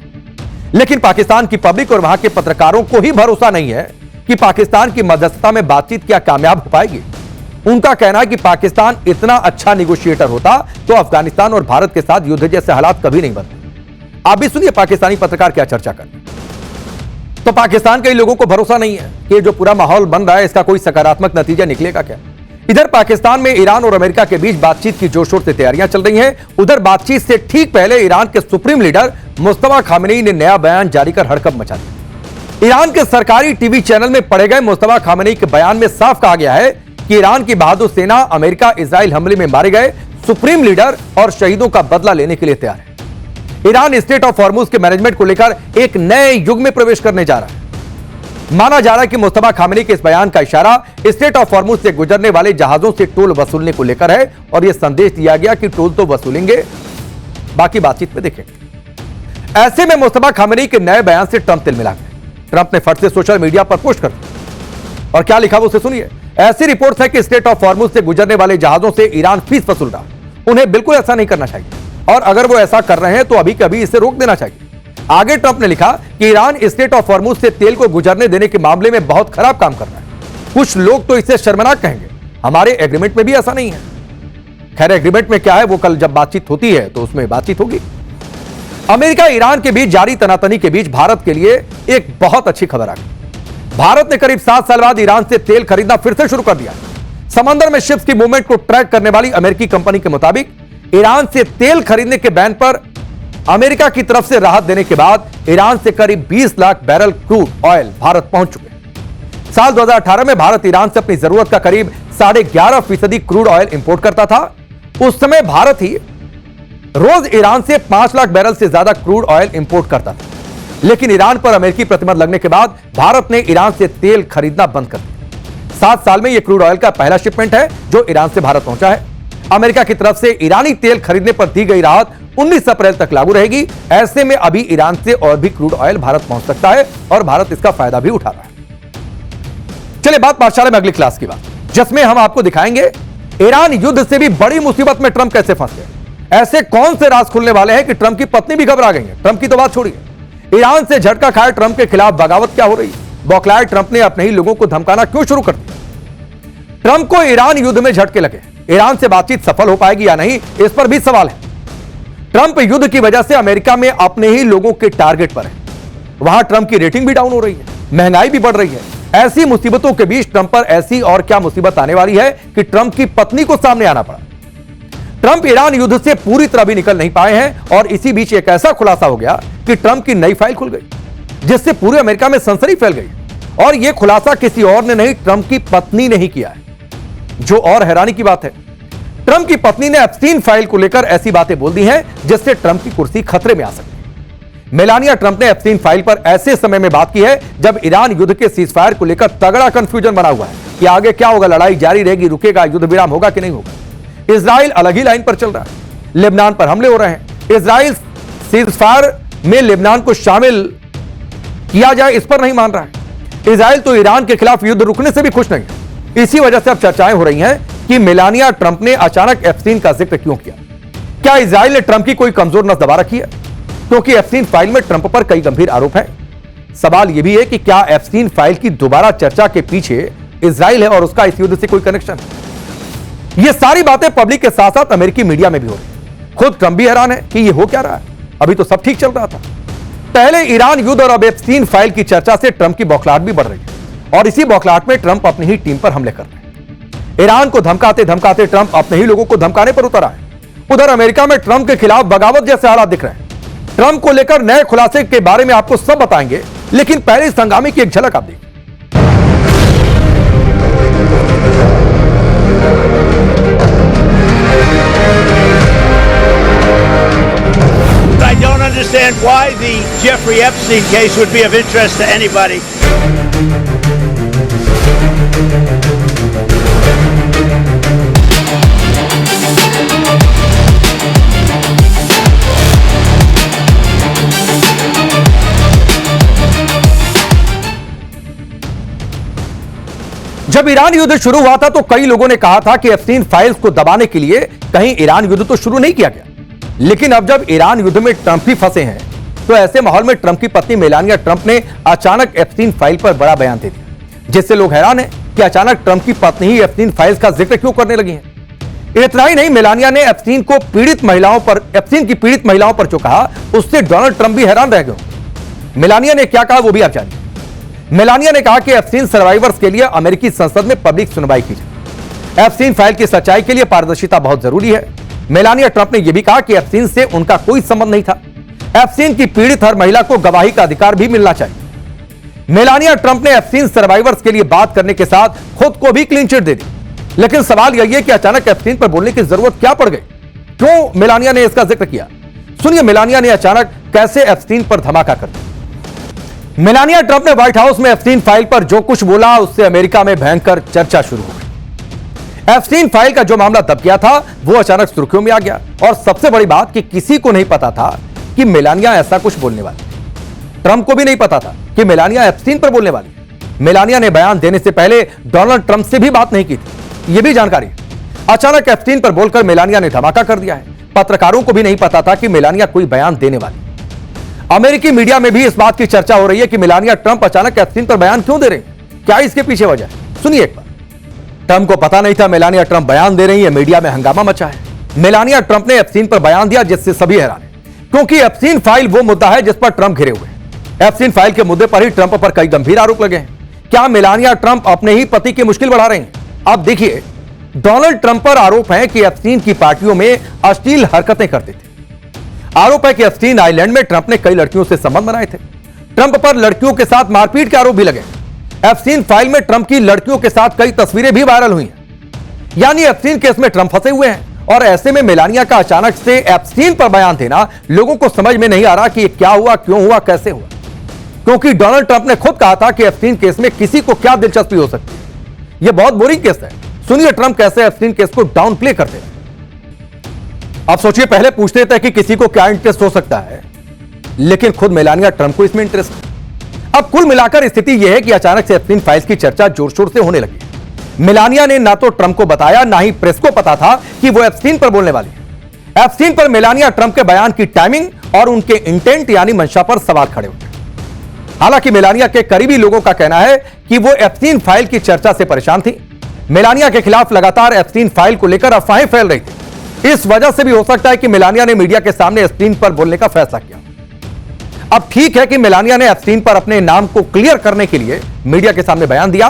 लेकिन पाकिस्तान की पब्लिक और वहां के पत्रकारों को ही भरोसा नहीं है कि पाकिस्तान की मध्यस्थता में बातचीत क्या कामयाब हो पाएगी। उनका कहना है कि पाकिस्तान इतना अच्छा निगोशिएटर होता तो अफगानिस्तान और भारत के साथ युद्ध जैसे हालात कभी नहीं बनते। आप भी सुनिए पाकिस्तानी पत्रकार क्या चर्चा कर। तो पाकिस्तान के लोगों को भरोसा नहीं है कि जो पूरा माहौल बन रहा है इसका कोई सकारात्मक नतीजा निकलेगा क्या। इधर पाकिस्तान में ईरान और अमेरिका के बीच बातचीत की जोर शोर से तैयारियां चल रही हैं। उधर बातचीत से ठीक पहले ईरान के सुप्रीम लीडर मुस्तफा खामेनी ने नया बयान जारी कर हड़कंप मचा दिया। ईरान के सरकारी टीवी चैनल में पढ़े गए मुस्तफा खामेनी के बयान में साफ कहा गया है कि ईरान की बहादुर सेना अमेरिका इजराइल हमले में मारे गए सुप्रीम लीडर और शहीदों का बदला लेने के लिए तैयार है। ईरान स्ट्रेट ऑफ हॉर्मुज के मैनेजमेंट को लेकर एक नए युग में प्रवेश करने जा रहा है। माना जा रहा है कि मुस्तफा खामेनी के इस बयान का इशारा स्ट्रेट ऑफ हॉर्मुज से गुजरने वाले जहाजों से टोल वसूलने को लेकर है और यह संदेश दिया गया कि टोल तो वसूलेंगे, बाकी बातचीत में देखेंगे। ऐसे में मुस्तफा खामेनी के नए बयान से ट्रंप तिलमिला गए। ट्रंप ने फट से सोशल मीडिया पर पोस्ट कर दिया और क्या लिखा वो उसे सुनिए। ऐसी रिपोर्ट्स है कि स्ट्रेट ऑफ हॉर्मुज से गुजरने वाले जहाजों से ईरान फीस वसूल रहा, उन्हें बिल्कुल ऐसा नहीं करना चाहिए और अगर वो ऐसा कर रहे हैं तो अभी कभी इसे रोक देना चाहिए। आगे ट्रंप ने लिखा कि ईरान स्ट्रेट ऑफ हॉर्मुज से तेल को गुजरने देने के मामले में बहुत खराब काम कर रहा है। कुछ लोग तो इसे शर्मनाक कहेंगे, हमारे एग्रीमेंट में भी ऐसा नहीं है। खैर एग्रीमेंट में क्या है वो कल जब बातचीत होती है तो उसमें बातचीत होगी। अमेरिका ईरान के बीच जारी तनातनी के बीच भारत के लिए एक बहुत अच्छी खबर आ गई। भारत ने करीब 7 साल बाद ईरान से तेल खरीदना फिर से शुरू कर दिया। समंदर में शिप्स की मूवमेंट को ट्रैक करने वाली अमेरिकी कंपनी के मुताबिक ईरान से तेल खरीदने के बैन पर अमेरिका की तरफ से राहत देने के बाद ईरान से करीब 20 lakh barrel crude oil Bharat पहुंच चुके हैं। साल 2018 में भारत ईरान से अपनी जरूरत का करीब 11.5% क्रूड ऑयल इंपोर्ट करता था। उस समय भारत ही रोज ईरान से 5 लाख बैरल से ज्यादा क्रूड ऑयल इंपोर्ट करता था, लेकिन ईरान पर अमेरिकी प्रतिबंध लगने के बाद भारत ने ईरान से तेल खरीदना बंद कर दिया। 7 साल में यह क्रूड ऑयल का पहला शिपमेंट है जो ईरान से भारत पहुंचा है। अमेरिका की तरफ से ईरानी तेल खरीदने पर दी गई राहत 19 अप्रैल तक लागू रहेगी। ऐसे में अभी ईरान से और भी क्रूड ऑयल भारत पहुंच सकता है और भारत इसका फायदा भी उठा रहा है। चलिए बात पाठशाला में अगली क्लास की बात, जिसमें हम आपको दिखाएंगे ईरान युद्ध से भी बड़ी मुसीबत में ट्रंप कैसे फंस गए। ऐसे कौन से राज खुलने वाले हैं कि ट्रंप की पत्नी भी घबरा गई है। ट्रंप की तो बात छोड़िए, ईरान से झटका खाए ट्रंप के खिलाफ बगावत क्या हो रही है। बौखलाए ट्रंप ने अपने ही लोगों को धमकाना क्यों शुरू कर दिया। ट्रंप को ईरान युद्ध में झटके लगे, ईरान से बातचीत सफल हो पाएगी या नहीं, इस पर भी सवाल है। ट्रंप युद्ध की वजह से अमेरिका में अपने ही लोगों के टारगेट पर है। वहां ट्रंप की रेटिंग भी डाउन हो रही है, महंगाई भी बढ़ रही है। ऐसी मुसीबतों के बीच ट्रंप पर ऐसी और क्या मुसीबत आने वाली है कि ट्रंप की पत्नी को सामने आना पड़ा। ट्रंप ईरान युद्ध से पूरी तरह भी निकल नहीं पाए हैं और इसी बीच एक ऐसा खुलासा हो गया कि ट्रंप की नई फाइल खुल गई, जिससे पूरे अमेरिका में सनसनी फैल गई। और यह खुलासा किसी और ने नहीं, ट्रंप की पत्नी ने ही किया है। जो और हैरानी की बात है, ट्रंप की पत्नी ने एप्स्टीन फाइल को लेकर ऐसी बातें बोल दी हैं जिससे ट्रंप की कुर्सी खतरे में आ सकती है। मेलानिया ट्रंप ने एप्स्टीन फाइल पर ऐसे समय में बात की है जब ईरान युद्ध के सीजफायर को लेकर तगड़ा कंफ्यूजन बना हुआ है कि आगे क्या होगा, लड़ाई जारी रहेगी, रुकेगा, युद्ध विराम होगा कि नहीं होगा। इजराइल अलग ही लाइन पर चल रहा है, लेबनान पर हमले हो रहे हैं। इजराइल सीजफायर में लेबनान को शामिल किया जाए इस पर नहीं मान रहा है। इजराइल तो ईरान के खिलाफ युद्ध रुकने से भी खुश नहीं है। इसी वजह से अब चर्चाएं हो रही हैं कि मेलानिया ट्रंप ने अचानक एप्स्टीन का जिक्र क्यों किया। क्या इजराइल ने ट्रंप की कोई कमजोर नस दबा रखी है? क्योंकि एप्स्टीन फाइल में ट्रंप पर कई गंभीर आरोप हैं। सवाल यह भी है कि क्या एप्स्टीन फाइल की दोबारा चर्चा के पीछे इजराइल है और उसका इस युद्ध से कोई कनेक्शन है? ये सारी बातें पब्लिक के साथ साथ अमेरिकी मीडिया में भी हो रही। खुद ट्रंप भी हैरान है कि ये हो क्या रहा है। अभी तो सब ठीक चल रहा था। पहले ईरान युद्ध और अब एप्स्टीन फाइल की चर्चा से ट्रंप की बौखलाहट भी बढ़ रही है और इसी बौखलाहट में ट्रंप अपनी ही टीम पर हमले कर रहे हैं। ईरान को धमकाते धमकाते ट्रंप अपने ही लोगों को धमकाने पर उतर आए। उधर अमेरिका में ट्रंप के खिलाफ बगावत जैसे हालात दिख रहे हैं। ट्रंप को लेकर नए खुलासे के बारे में आपको सब बताएंगे, लेकिन पहले इस हंगामे की एक झलक आप देखिए। I don't understand why the Jeffrey Epstein case would be of interest to anybody. जब ईरान युद्ध शुरू हुआ था तो कई लोगों ने कहा था कि एप्स्टीन फाइल्स को दबाने के लिए कहीं ईरान युद्ध तो शुरू नहीं किया गया। लेकिन अब जब ईरान युद्ध में ट्रंप ही फंसे हैं तो ऐसे माहौल में ट्रंप की पत्नी मेलानिया ट्रंप ने अचानक एप्स्टीन फाइल पर बड़ा बयान दे दिया, जिससे लोग हैरान हैं कि अचानक ट्रंप की पत्नी ही एप्स्टीन फाइल्स का जिक्र क्यों करने लगी हैं। इतना ही नहीं, मेलानिया ने एप्स्टीन की पीड़ित महिलाओं पर जो कहा उससे डोनाल्ड ट्रंप भी हैरान रह गए। मेलानिया ने क्या कहा वो भी आप जानिए। मेलानिया ने कहा कि एप्स्टीन सर्वाइवर्स के लिए अमेरिकी संसद में पब्लिक सुनवाई की जाए। एप्स्टीन फाइल की सच्चाई के लिए पारदर्शिता बहुत जरूरी है। मेलानिया ट्रंप ने यह भी कहा कि एप्स्टीन से उनका कोई संबंध नहीं था। एप्स्टीन की पीड़ित हर महिला को गवाही का अधिकार भी मिलना चाहिए। मेलानिया ट्रंप ने एप्स्टीन सर्वाइवर्स के लिए बात करने के साथ खुद को भी क्लीन चिट दे दी। लेकिन सवाल यही है कि अचानक एप्स्टीन पर बोलने की जरूरत क्या पड़ गई? क्यों मेलानिया ने इसका जिक्र किया? सुनिए मेलानिया ने अचानक कैसे एप्स्टीन पर धमाका कर दिया। मेलानिया ट्रंप ने व्हाइट हाउस में एप्स्टीन फाइल पर जो कुछ बोला उससे अमेरिका में भयंकर चर्चा शुरू हो गई। एप्स्टीन फाइल का जो मामला दब गया था वो अचानक सुर्खियों में आ गया और सबसे बड़ी बात कि किसी को नहीं पता था कि मेलानिया ऐसा कुछ बोलने वाली। ट्रंप को भी नहीं पता था कि मेलानिया एप्स्टीन पर बोलने वाली। मेलानिया ने बयान देने से पहले डोनाल्ड ट्रंप से भी बात नहीं की थी, यह भी जानकारी। अचानक एप्स्टीन पर बोलकर मेलानिया ने धमाका कर दिया है। पत्रकारों को भी नहीं पता था कि मेलानिया कोई बयान देने वाली। अमेरिकी मीडिया में भी इस बात की चर्चा हो रही है कि मेलानिया ट्रंप अचानक एप्स्टीन पर बयान क्यों दे रही हैं? क्या इसके पीछे वजह है? सुनिए एक बार। ट्रंप को पता नहीं था मेलानिया ट्रंप बयान दे रही है, मीडिया में हंगामा मचा है। मेलानिया ट्रंप ने एप्स्टीन पर बयान दिया जिससे सभी हैरान हैं, क्योंकि एप्स्टीन फाइल वो मुद्दा है जिस पर ट्रंप घिरे हुए हैं। एप्स्टीन फाइल के मुद्दे पर ही ट्रंप पर कई गंभीर आरोप लगे हैं। क्या मेलानिया ट्रंप अपने ही पति की मुश्किल बढ़ा रही हैं? अब देखिए, डोनाल्ड ट्रंप पर आरोप है कि एप्स्टीन की पार्टियों में अश्लील हरकतें करते थे। आरोप है कि एप्स्टीन आइलैंड में ट्रंप ने कई लड़कियों से संबंध बनाए थे। ट्रंप पर लड़कियों के साथ मारपीट के आरोप भी लगे। एप्स्टीन फाइल में ट्रंप की लड़कियों के साथ कई तस्वीरें भी वायरल हुई हैं। यानी एप्स्टीन केस में ट्रंप फंसे हुए हैं और ऐसे में मेलानिया का अचानक से एप्स्टीन पर बयान देना लोगों को समझ में नहीं आ रहा कि ये क्या हुआ, क्यों हुआ, कैसे हुआ। क्योंकि डोनाल्ड ट्रंप ने खुद कहा था कि एप्स्टीन केस में किसी को क्या दिलचस्पी हो सकती है, यह बहुत बोरिंग केस है। सुनिए ट्रंप कैसे एप्स्टीन केस को डाउन प्ले करते हैं। अब सोचिए, पहले पूछते थे कि किसी को क्या इंटरेस्ट हो सकता है, लेकिन खुद मेलानिया ट्रंप को इसमें इंटरेस्ट है। अब कुल मिलाकर स्थिति यह है कि अचानक से एप्स्टीन फाइल्स की चर्चा जोर शोर से होने लगी। मेलानिया ने ना तो ट्रंप को बताया, ना ही प्रेस को पता था कि वो एप्स्टीन पर बोलने वाली है। एप्स्टीन पर मेलानिया ट्रंप के बयान की टाइमिंग और उनके इंटेंट यानी मंशा पर सवाल खड़े हुए। हालांकि मेलानिया के करीबी लोगों का कहना है कि वो एप्स्टीन फाइल की चर्चा से परेशान थी। मेलानिया के खिलाफ लगातार एप्स्टीन फाइल को लेकर अफवाहें फैल रही थी। इस वजह से भी हो सकता है कि मेलानिया ने मीडिया के सामने एप्स्टीन पर बोलने का फैसला किया। अब ठीक है कि मेलानिया ने एप्स्टीन पर अपने नाम को क्लियर करने के लिए मीडिया के सामने बयान दिया,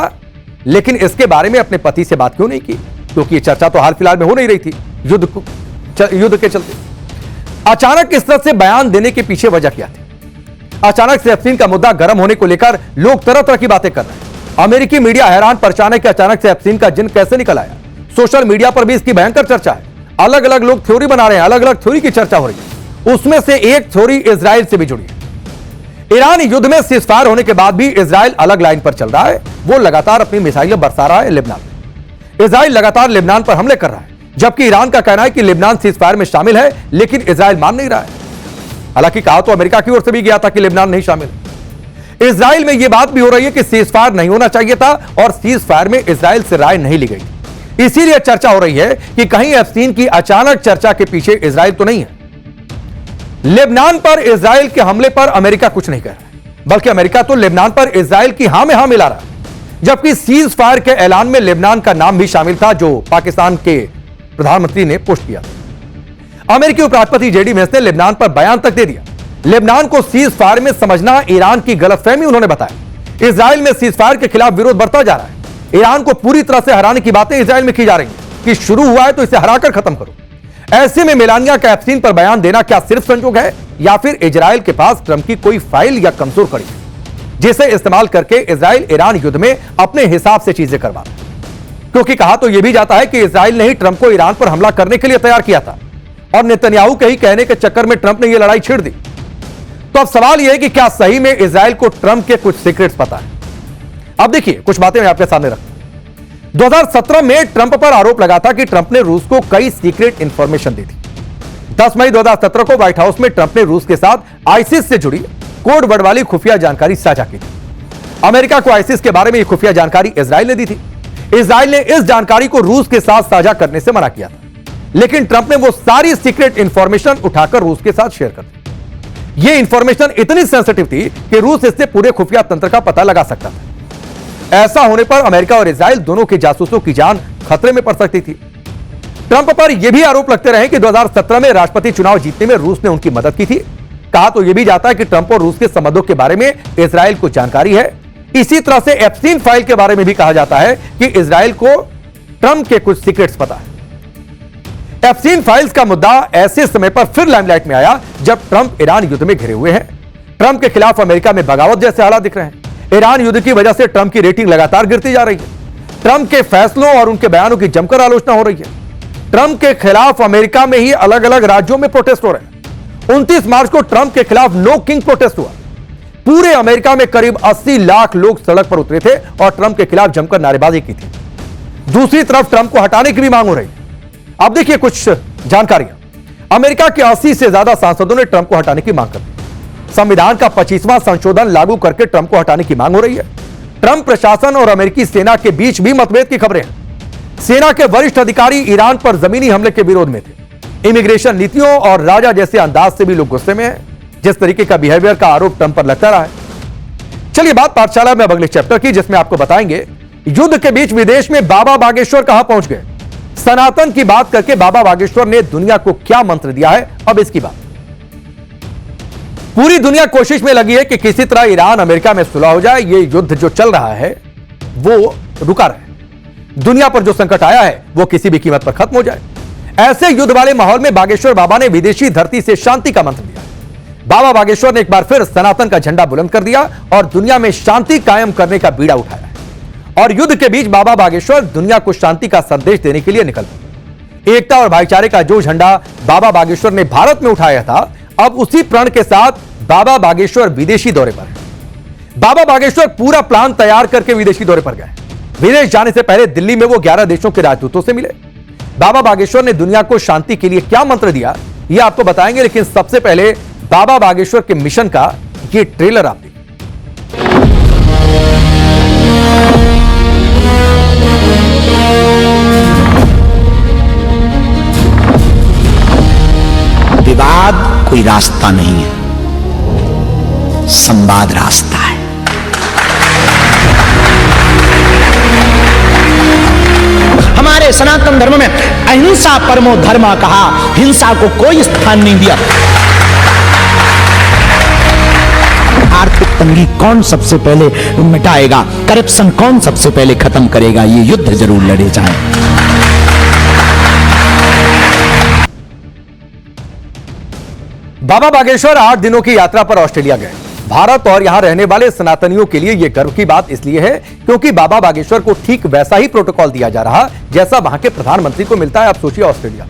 लेकिन इसके बारे में अपने पति से बात क्यों नहीं की? क्योंकि ये चर्चा तो हाल फिलहाल में हो नहीं रही थी युद्ध के चलते। अचानक इस तरह से बयान देने के पीछे वजह क्या थी? अचानक से एप्स्टीन का मुद्दा गर्म होने को लेकर लोग तरह तरह की बातें कर रहे हैं। अमेरिकी मीडिया हैरान परेशान है कि अचानक से एप्स्टीन का जिन कैसे निकल आया। सोशल मीडिया पर भी इसकी भयंकर चर्चा है। अलग अलग लोग थ्योरी बना रहे हैं, अलग अलग थ्योरी की चर्चा हो रही है। उसमें से एक थ्योरी इजराइल से भी जुड़ी है। ईरान युद्ध में सीजफायर होने के बाद भी इजराइल अलग लाइन पर चल रहा है। वो लगातार अपनी मिसाइलें बरसा रहा है लेबनान में। इजराइल लगातार लेबनान पर हमले कर रहा है, जबकि ईरान का कहना है कि लेबनान सीजफायर में शामिल है, लेकिन इजराइल मान नहीं रहा है। हालांकि कहा तो अमेरिका की ओर से भी गया था कि लेबनान नहीं शामिल है। इजराइल में यह बात भी हो रही है कि सीजफायर नहीं होना चाहिए था और सीजफायर में इजराइल से राय नहीं ली गई। इसीलिए चर्चा हो रही है कि कहीं एप्स्टीन की अचानक चर्चा के पीछे इजराइल तो नहीं है। लेबनान पर इजराइल के हमले पर अमेरिका कुछ नहीं कह रहा है, बल्कि अमेरिका तो लेबनान पर इजराइल की हां में हां मिला रहा है। जबकि सीज फायर के ऐलान में लेबनान का नाम भी शामिल था, जो पाकिस्तान के प्रधानमंत्री ने पोस्ट किया था। अमेरिकी उपराष्ट्रपति जेडी वेंस ने लेबनान पर बयान तक दे दिया। लेबनान को सीज फायर में समझना ईरान की गलतफहमी उन्होंने बताया। इजराइल में सीज फायर के खिलाफ विरोध बढ़ता जा रहा है। ईरान को पूरी तरह से हराने की बातें इजराइल में की जा रही है कि शुरू हुआ है तो इसे हराकर खत्म करो। ऐसे में मेलानिया का एप्स्टीन पर बयान देना क्या सिर्फ संजोग है, या फिर इजराइल के पास ट्रंप की कोई फाइल या कमजोर कड़ी है, जिसे इस्तेमाल करके इजराइल ईरान युद्ध में अपने हिसाब से चीजें करवा रहा है? क्योंकि कहा तो यह भी जाता है कि इजराइल ने ही ट्रंप को ईरान पर हमला करने के लिए तैयार किया था और नेतन्याहू के ही कहने के चक्कर में ट्रंप ने यह लड़ाई छेड़ दी। तो अब सवाल यह है कि क्या सही में इजराइल को ट्रंप के कुछ सीक्रेट्स पता है? अब देखिए, कुछ बातें मैं आपके सामने रखता हूं। 2017 में ट्रंप पर आरोप लगा था कि ट्रंप ने रूस को कई सीक्रेट इंफॉर्मेशन दी थी। 10 मई 2017 को व्हाइट हाउस में ट्रंप ने रूस के साथ आईसिस से जुड़ी कोड वर्ड वाली खुफिया जानकारी साझा की थी। अमेरिका को आईसिस के बारे में यह खुफिया जानकारी इजराइल ने दी थी। इजराइल ने इस जानकारी को रूस के साथ साझा करने से मना किया था, लेकिन ट्रंप ने वो सारी सीक्रेट इंफॉर्मेशन उठाकर रूस के साथ शेयर कर दी। यह इंफॉर्मेशन इतनी सेंसिटिव थी कि रूस इससे पूरे खुफिया तंत्र का पता लगा सकता था। ऐसा होने पर अमेरिका और इजराइल दोनों के जासूसों की जान खतरे में पड़ सकती थी। ट्रंप पर यह भी आरोप लगते रहे कि 2017 में राष्ट्रपति चुनाव जीतने में रूस ने उनकी मदद की थी। कहा तो यह भी जाता है कि ट्रंप और रूस के संबंधों के बारे में इजराइल को जानकारी है। इसी तरह से एप्स्टीन फाइल के बारे में भी कहा जाता है कि इजराइल को ट्रंप के कुछ सीक्रेट्स पता है। एप्स्टीन फाइल्स का मुद्दा ऐसे समय पर फिर लाइमलाइट में आया जब ट्रंप ईरान युद्ध में घिरे हुए हैं। ट्रंप के खिलाफ अमेरिका में बगावत जैसे हालात दिख रहे हैं। ईरान युद्ध की वजह से ट्रंप की रेटिंग लगातार गिरती जा रही है। ट्रंप के फैसलों और उनके बयानों की जमकर आलोचना हो रही है। ट्रंप के खिलाफ अमेरिका में ही अलग अलग राज्यों में प्रोटेस्ट हो रहे हैं। 29 मार्च को ट्रंप के खिलाफ नो किंग प्रोटेस्ट हुआ। पूरे अमेरिका में करीब 80 लाख लोग सड़क पर उतरे थे और ट्रंप के खिलाफ जमकर नारेबाजी की थी। दूसरी तरफ ट्रंप को हटाने की भी मांग हो रही है। अब देखिए कुछ जानकारियां। अमेरिका के 80 से ज्यादा सांसदों ने ट्रंप को हटाने की मांग कर दी। संविधान का 25वां संशोधन लागू करके ट्रंप को हटाने की मांग हो रही है। ट्रंप प्रशासन और अमेरिकी सेना के बीच भी मतभेद की खबरें हैं। सेना के वरिष्ठ अधिकारी ईरान पर जमीनी हमले के विरोध में थे। इमिग्रेशन नीतियों और राजा जैसे अंदाज से भी लोग गुस्से में हैं, जिस तरीके का बिहेवियर का आरोप ट्रंप पर लगता रहा है। चलिए बात पाठशाला में अब अगले चैप्टर की, जिसमें आपको बताएंगे युद्ध के बीच विदेश में बाबा बागेश्वर कहां पहुंच गए। सनातन की बात करके बाबा बागेश्वर ने दुनिया को क्या मंत्र दिया है, अब इसकी बात। पूरी दुनिया कोशिश में लगी है कि किसी तरह ईरान अमेरिका में सुलह हो जाए। ये युद्ध जो चल रहा है वो रुका रहे। दुनिया पर जो संकट आया है वो किसी भी कीमत पर खत्म हो जाए। ऐसे युद्ध वाले माहौल में बागेश्वर बाबा ने विदेशी धरती से शांति का मंत्र दिया। बाबा बागेश्वर ने एक बार फिर सनातन का झंडा बुलंद कर दिया और दुनिया में शांति कायम करने का बीड़ा उठाया। और युद्ध के बीच बाबा बागेश्वर दुनिया को शांति का संदेश देने के लिए निकल पड़े। एकता और भाईचारे का जो झंडा बाबा बागेश्वर ने भारत में उठाया था, अब उसी प्रण के साथ बाबा बागेश्वर विदेशी दौरे पर है। बाबा बागेश्वर पूरा प्लान तैयार करके विदेशी दौरे पर गए। विदेश जाने से पहले दिल्ली में वो 11 देशों के राजदूतों से मिले। बाबा बागेश्वर ने दुनिया को शांति के लिए क्या मंत्र दिया, ये आपको बताएंगे, लेकिन सबसे पहले बाबा बागेश्वर के मिशन का ये ट्रेलर आप देखिए। विवाद कोई रास्ता नहीं है, संवाद रास्ता है। हमारे सनातन धर्म में अहिंसा परमो धर्म कहा, हिंसा को कोई स्थान नहीं दिया। आर्थिक तंगी कौन सबसे पहले मिटाएगा, करप्शन कौन सबसे पहले खत्म करेगा, ये युद्ध जरूर लड़े जाएं। बाबा बागेश्वर 8 दिनों की यात्रा पर ऑस्ट्रेलिया गए। भारत और यहां रहने वाले सनातनियों के लिए यह गर्व की बात इसलिए है क्योंकि बाबा बागेश्वर को ठीक वैसा ही प्रोटोकॉल दिया जा रहा जैसा वहां के प्रधानमंत्री को मिलता है। आप सोचिए ऑस्ट्रेलिया।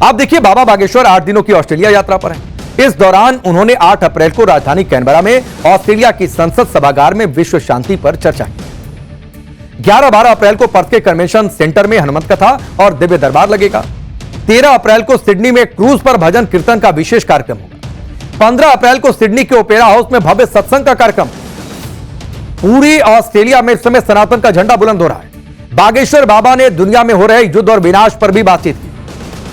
आप देखिए बाबा बागेश्वर 8 दिनों की ऑस्ट्रेलिया यात्रा पर है। इस दौरान उन्होंने 8 अप्रैल को राजधानी कैनबरा में ऑस्ट्रेलिया की संसद सभागार में विश्व शांति पर चर्चा की। 11-12 अप्रैल को पर्थ के कन्वेंशन सेंटर में हनुमत कथा और दिव्य दरबार लगेगा। 13 अप्रैल को सिडनी में क्रूज पर भजन कीर्तन का विशेष कार्यक्रम होगा। 15 अप्रैल को सिडनी के ओपेरा हाउस में भव्य सत्संग का कार्यक्रम। पूरी ऑस्ट्रेलिया में इस समय सनातन का झंडा बुलंद हो रहा है। बागेश्वर बाबा ने दुनिया में हो रहे युद्ध और विनाश पर भी बातचीत की।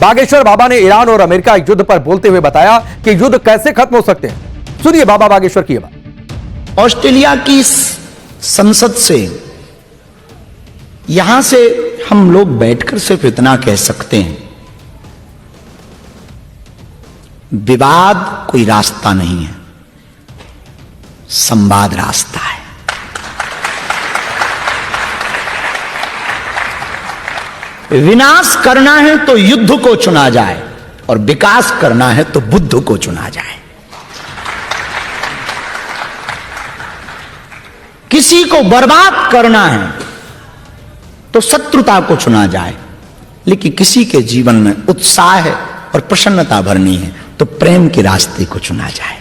बागेश्वर बाबा ने ईरान और अमेरिका युद्ध पर बोलते हुए बताया कि युद्ध कैसे खत्म हो सकते हैं। सुनिए बाबा बागेश्वर की बात। ऑस्ट्रेलिया की संसद से, यहां से हम लोग बैठकर सिर्फ इतना कह सकते हैं, विवाद कोई रास्ता नहीं है, संवाद रास्ता है। विनाश करना है तो युद्ध को चुना जाए और विकास करना है तो बुद्ध को चुना जाए। किसी को बर्बाद करना है तो शत्रुता को चुना जाए, लेकिन किसी के जीवन में उत्साह और प्रसन्नता भरनी है तो प्रेम के रास्ते को चुना जाए।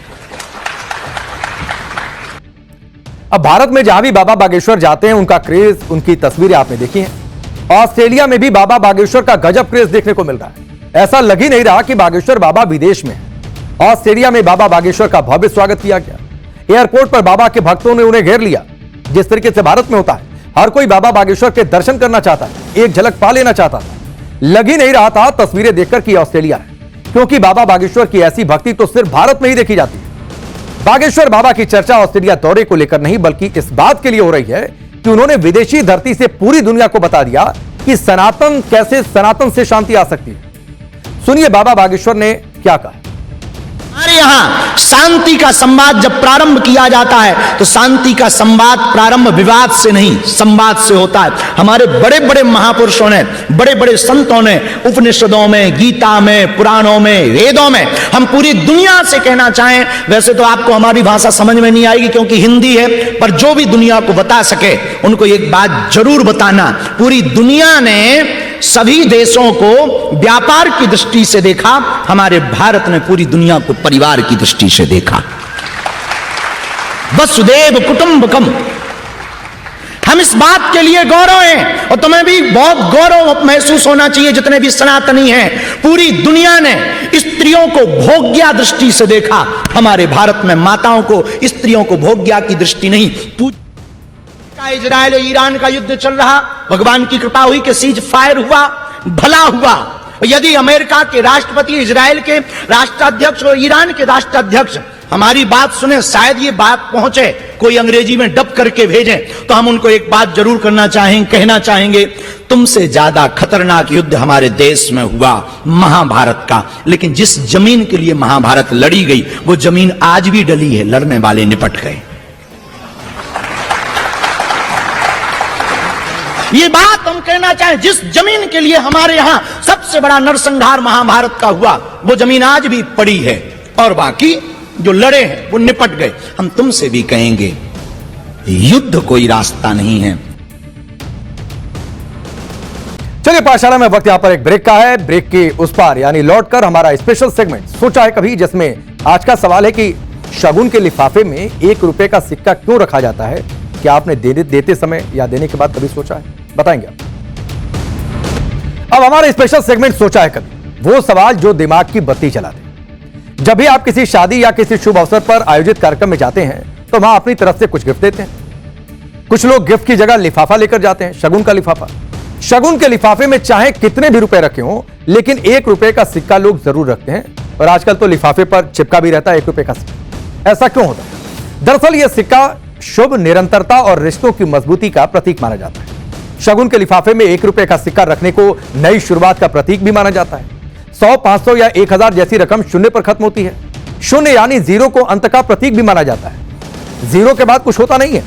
अब भारत में जहां भी बाबा बागेश्वर जाते हैं उनका क्रेज, उनकी तस्वीरें आपने देखी हैं। ऑस्ट्रेलिया में भी बाबा बागेश्वर का गजब क्रेज देखने को मिल रहा है। ऐसा लग ही नहीं रहा कि बागेश्वर बाबा विदेश में है। ऑस्ट्रेलिया में बाबा बागेश्वर का भव्य स्वागत किया गया। एयरपोर्ट पर बाबा के भक्तों ने उन्हें घेर लिया। जिस तरीके से भारत में होता है, हर कोई बाबा बागेश्वर के दर्शन करना चाहता है, एक झलक पा लेना चाहता था। लग ही नहीं रहा था तस्वीरें देखकर कि ऑस्ट्रेलिया है, क्योंकि बाबा बागेश्वर की ऐसी भक्ति तो सिर्फ भारत में ही देखी जाती है। बागेश्वर बाबा की चर्चा ऑस्ट्रेलिया दौरे को लेकर नहीं, बल्कि इस बात के लिए हो रही है कि उन्होंने विदेशी धरती से पूरी दुनिया को बता दिया कि सनातन से शांति आ सकती है। सुनिए बाबा बागेश्वर ने क्या कहा। हमारे यहां शांति का संवाद जब प्रारंभ किया जाता है तो शांति का संवाद प्रारंभ विवाद से नहीं, संवाद से होता है। हमारे बड़े बड़े महापुरुषों ने, बड़े बड़े संतों ने उपनिषदों में, गीता में, पुराणों में, वेदों में, हम पूरी दुनिया से कहना चाहें, वैसे तो आपको हमारी भाषा समझ में नहीं आएगी क्योंकि हिंदी है, पर जो भी दुनिया को बता सके उनको एक बात जरूर बताना, पूरी दुनिया ने सभी देशों को व्यापार की दृष्टि से देखा, हमारे भारत ने पूरी दुनिया को परिवार की दृष्टि से देखा। वसुदेव कुटुंबकम, हम इस बात के लिए गौरव हैं और तुम्हें भी बहुत गौरव महसूस होना चाहिए जितने भी सनातनी हैं। पूरी दुनिया ने स्त्रियों को भोग्या दृष्टि से देखा, हमारे भारत में माताओं को, स्त्रियों को भोग्या की दृष्टि नहीं। इजराइल और ईरान का युद्ध चल रहा, भगवान की कृपा हुई कि सीज फायर हुआ, भला हुआ। यदि अमेरिका के राष्ट्रपति, इजराइल के राष्ट्राध्यक्ष और ईरान के राष्ट्राध्यक्ष हमारी बात सुने, शायद ये बात पहुंचे, कोई अंग्रेजी में डब करके भेजें, तो हम उनको एक बात जरूर कहना चाहेंगे, तुमसे ज्यादा खतरनाक युद्ध हमारे देश में हुआ महाभारत का, लेकिन जिस जमीन के लिए महाभारत लड़ी गई वो जमीन आज भी डली है, लड़ने वाले निपट गए। ये बात हम कहना चाहें, जिस जमीन के लिए हमारे यहां सबसे बड़ा नरसंहार महाभारत का हुआ वो जमीन आज भी पड़ी है और बाकी जो लड़े हैं वो निपट गए। हम तुमसे भी कहेंगे युद्ध कोई रास्ता नहीं है। चलिए पाठशाला में वक्त यहां पर एक ब्रेक का है। ब्रेक के उस पार यानी लौटकर हमारा स्पेशल सेगमेंट सोचा है कभी, जिसमें आज का सवाल है कि शगुन के लिफाफे में 1 रुपए का सिक्का क्यों रखा जाता है? क्या आपने देते समय या देने के बाद कभी सोचा है? बताएंगे आप। अब हमारा स्पेशल सेगमेंट सोचा है कभी, वो सवाल जो दिमाग की बत्ती जला दे। जब भी आप किसी शादी या किसी शुभ अवसर पर आयोजित कार्यक्रम में जाते हैं तो वहां अपनी तरफ से कुछ गिफ्ट देते हैं। कुछ लोग गिफ्ट की जगह लिफाफा लेकर जाते हैं, शगुन का लिफाफा। शगुन के लिफाफे में चाहे कितने भी रुपए रखे हों, लेकिन 1 रुपए का सिक्का लोग जरूर रखते हैं। और आजकल तो लिफाफे पर चिपका भी रहता है 1 रुपए का सिक्का। ऐसा क्यों होता है? दरअसल यह सिक्का शुभ, निरंतरता और रिश्तों की मजबूती का प्रतीक माना जाता है। शगुन के लिफाफे में 1 रुपए का सिक्का रखने को नई शुरुआत का प्रतीक भी माना जाता है। 100, 500 या 1000 जैसी रकम शून्य पर खत्म होती है। शून्य यानी जीरो को अंत का प्रतीक भी माना जाता है। जीरो के बाद कुछ होता नहीं है।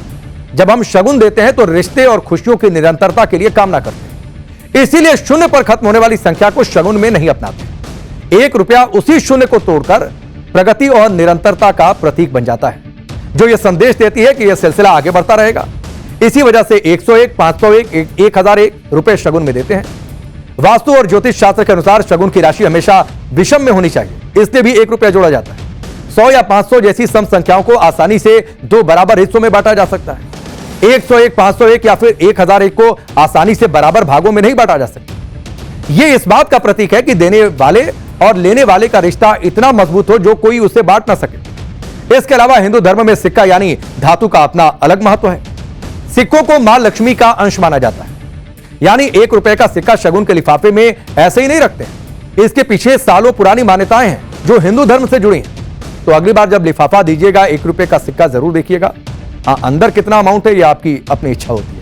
जब हम शगुन देते हैं तो रिश्ते और खुशियों की निरंतरता के लिए कामना करते हैं। इसीलिए शून्य पर खत्म होने वाली संख्या को शगुन में नहीं अपनाते। 1 रुपया उसी शून्य को तोड़कर प्रगति और निरंतरता का प्रतीक बन जाता है, जो यह संदेश देती है कि यह सिलसिला आगे बढ़ता रहेगा। इसी वजह से 101, 501, 1001 रुपए शगुन में देते हैं। वास्तु और ज्योतिष शास्त्र के अनुसार शगुन की राशि हमेशा विषम में होनी चाहिए, इसलिए भी 1 रुपया जोड़ा जाता है। 100 या 500 जैसी सम संख्याओं को आसानी से 2 बराबर हिस्सों में बांटा जा सकता है। 101, 501 या फिर 1001 को आसानी से बराबर भागों में नहीं बांटा जा सकता। यह इस बात का प्रतीक है कि देने वाले और लेने वाले का रिश्ता इतना मजबूत हो जो कोई उसे बांट ना सके। इसके अलावा हिंदू धर्म में सिक्का यानी धातु का अपना अलग महत्व है। सिक्कों को मां लक्ष्मी का अंश माना जाता है, यानी 1 रुपए का सिक्का शगुन के लिफाफे में ऐसे ही नहीं रखते हैं। इसके पीछे सालों पुरानी मान्यताएं हैं जो हिंदू धर्म से जुड़ी हैं। तो अगली बार जब लिफाफा दीजिएगा 1 रुपए का सिक्का जरूर देखिएगा। हाँ, अंदर कितना अमाउंट है ये आपकी अपनी इच्छा होती है।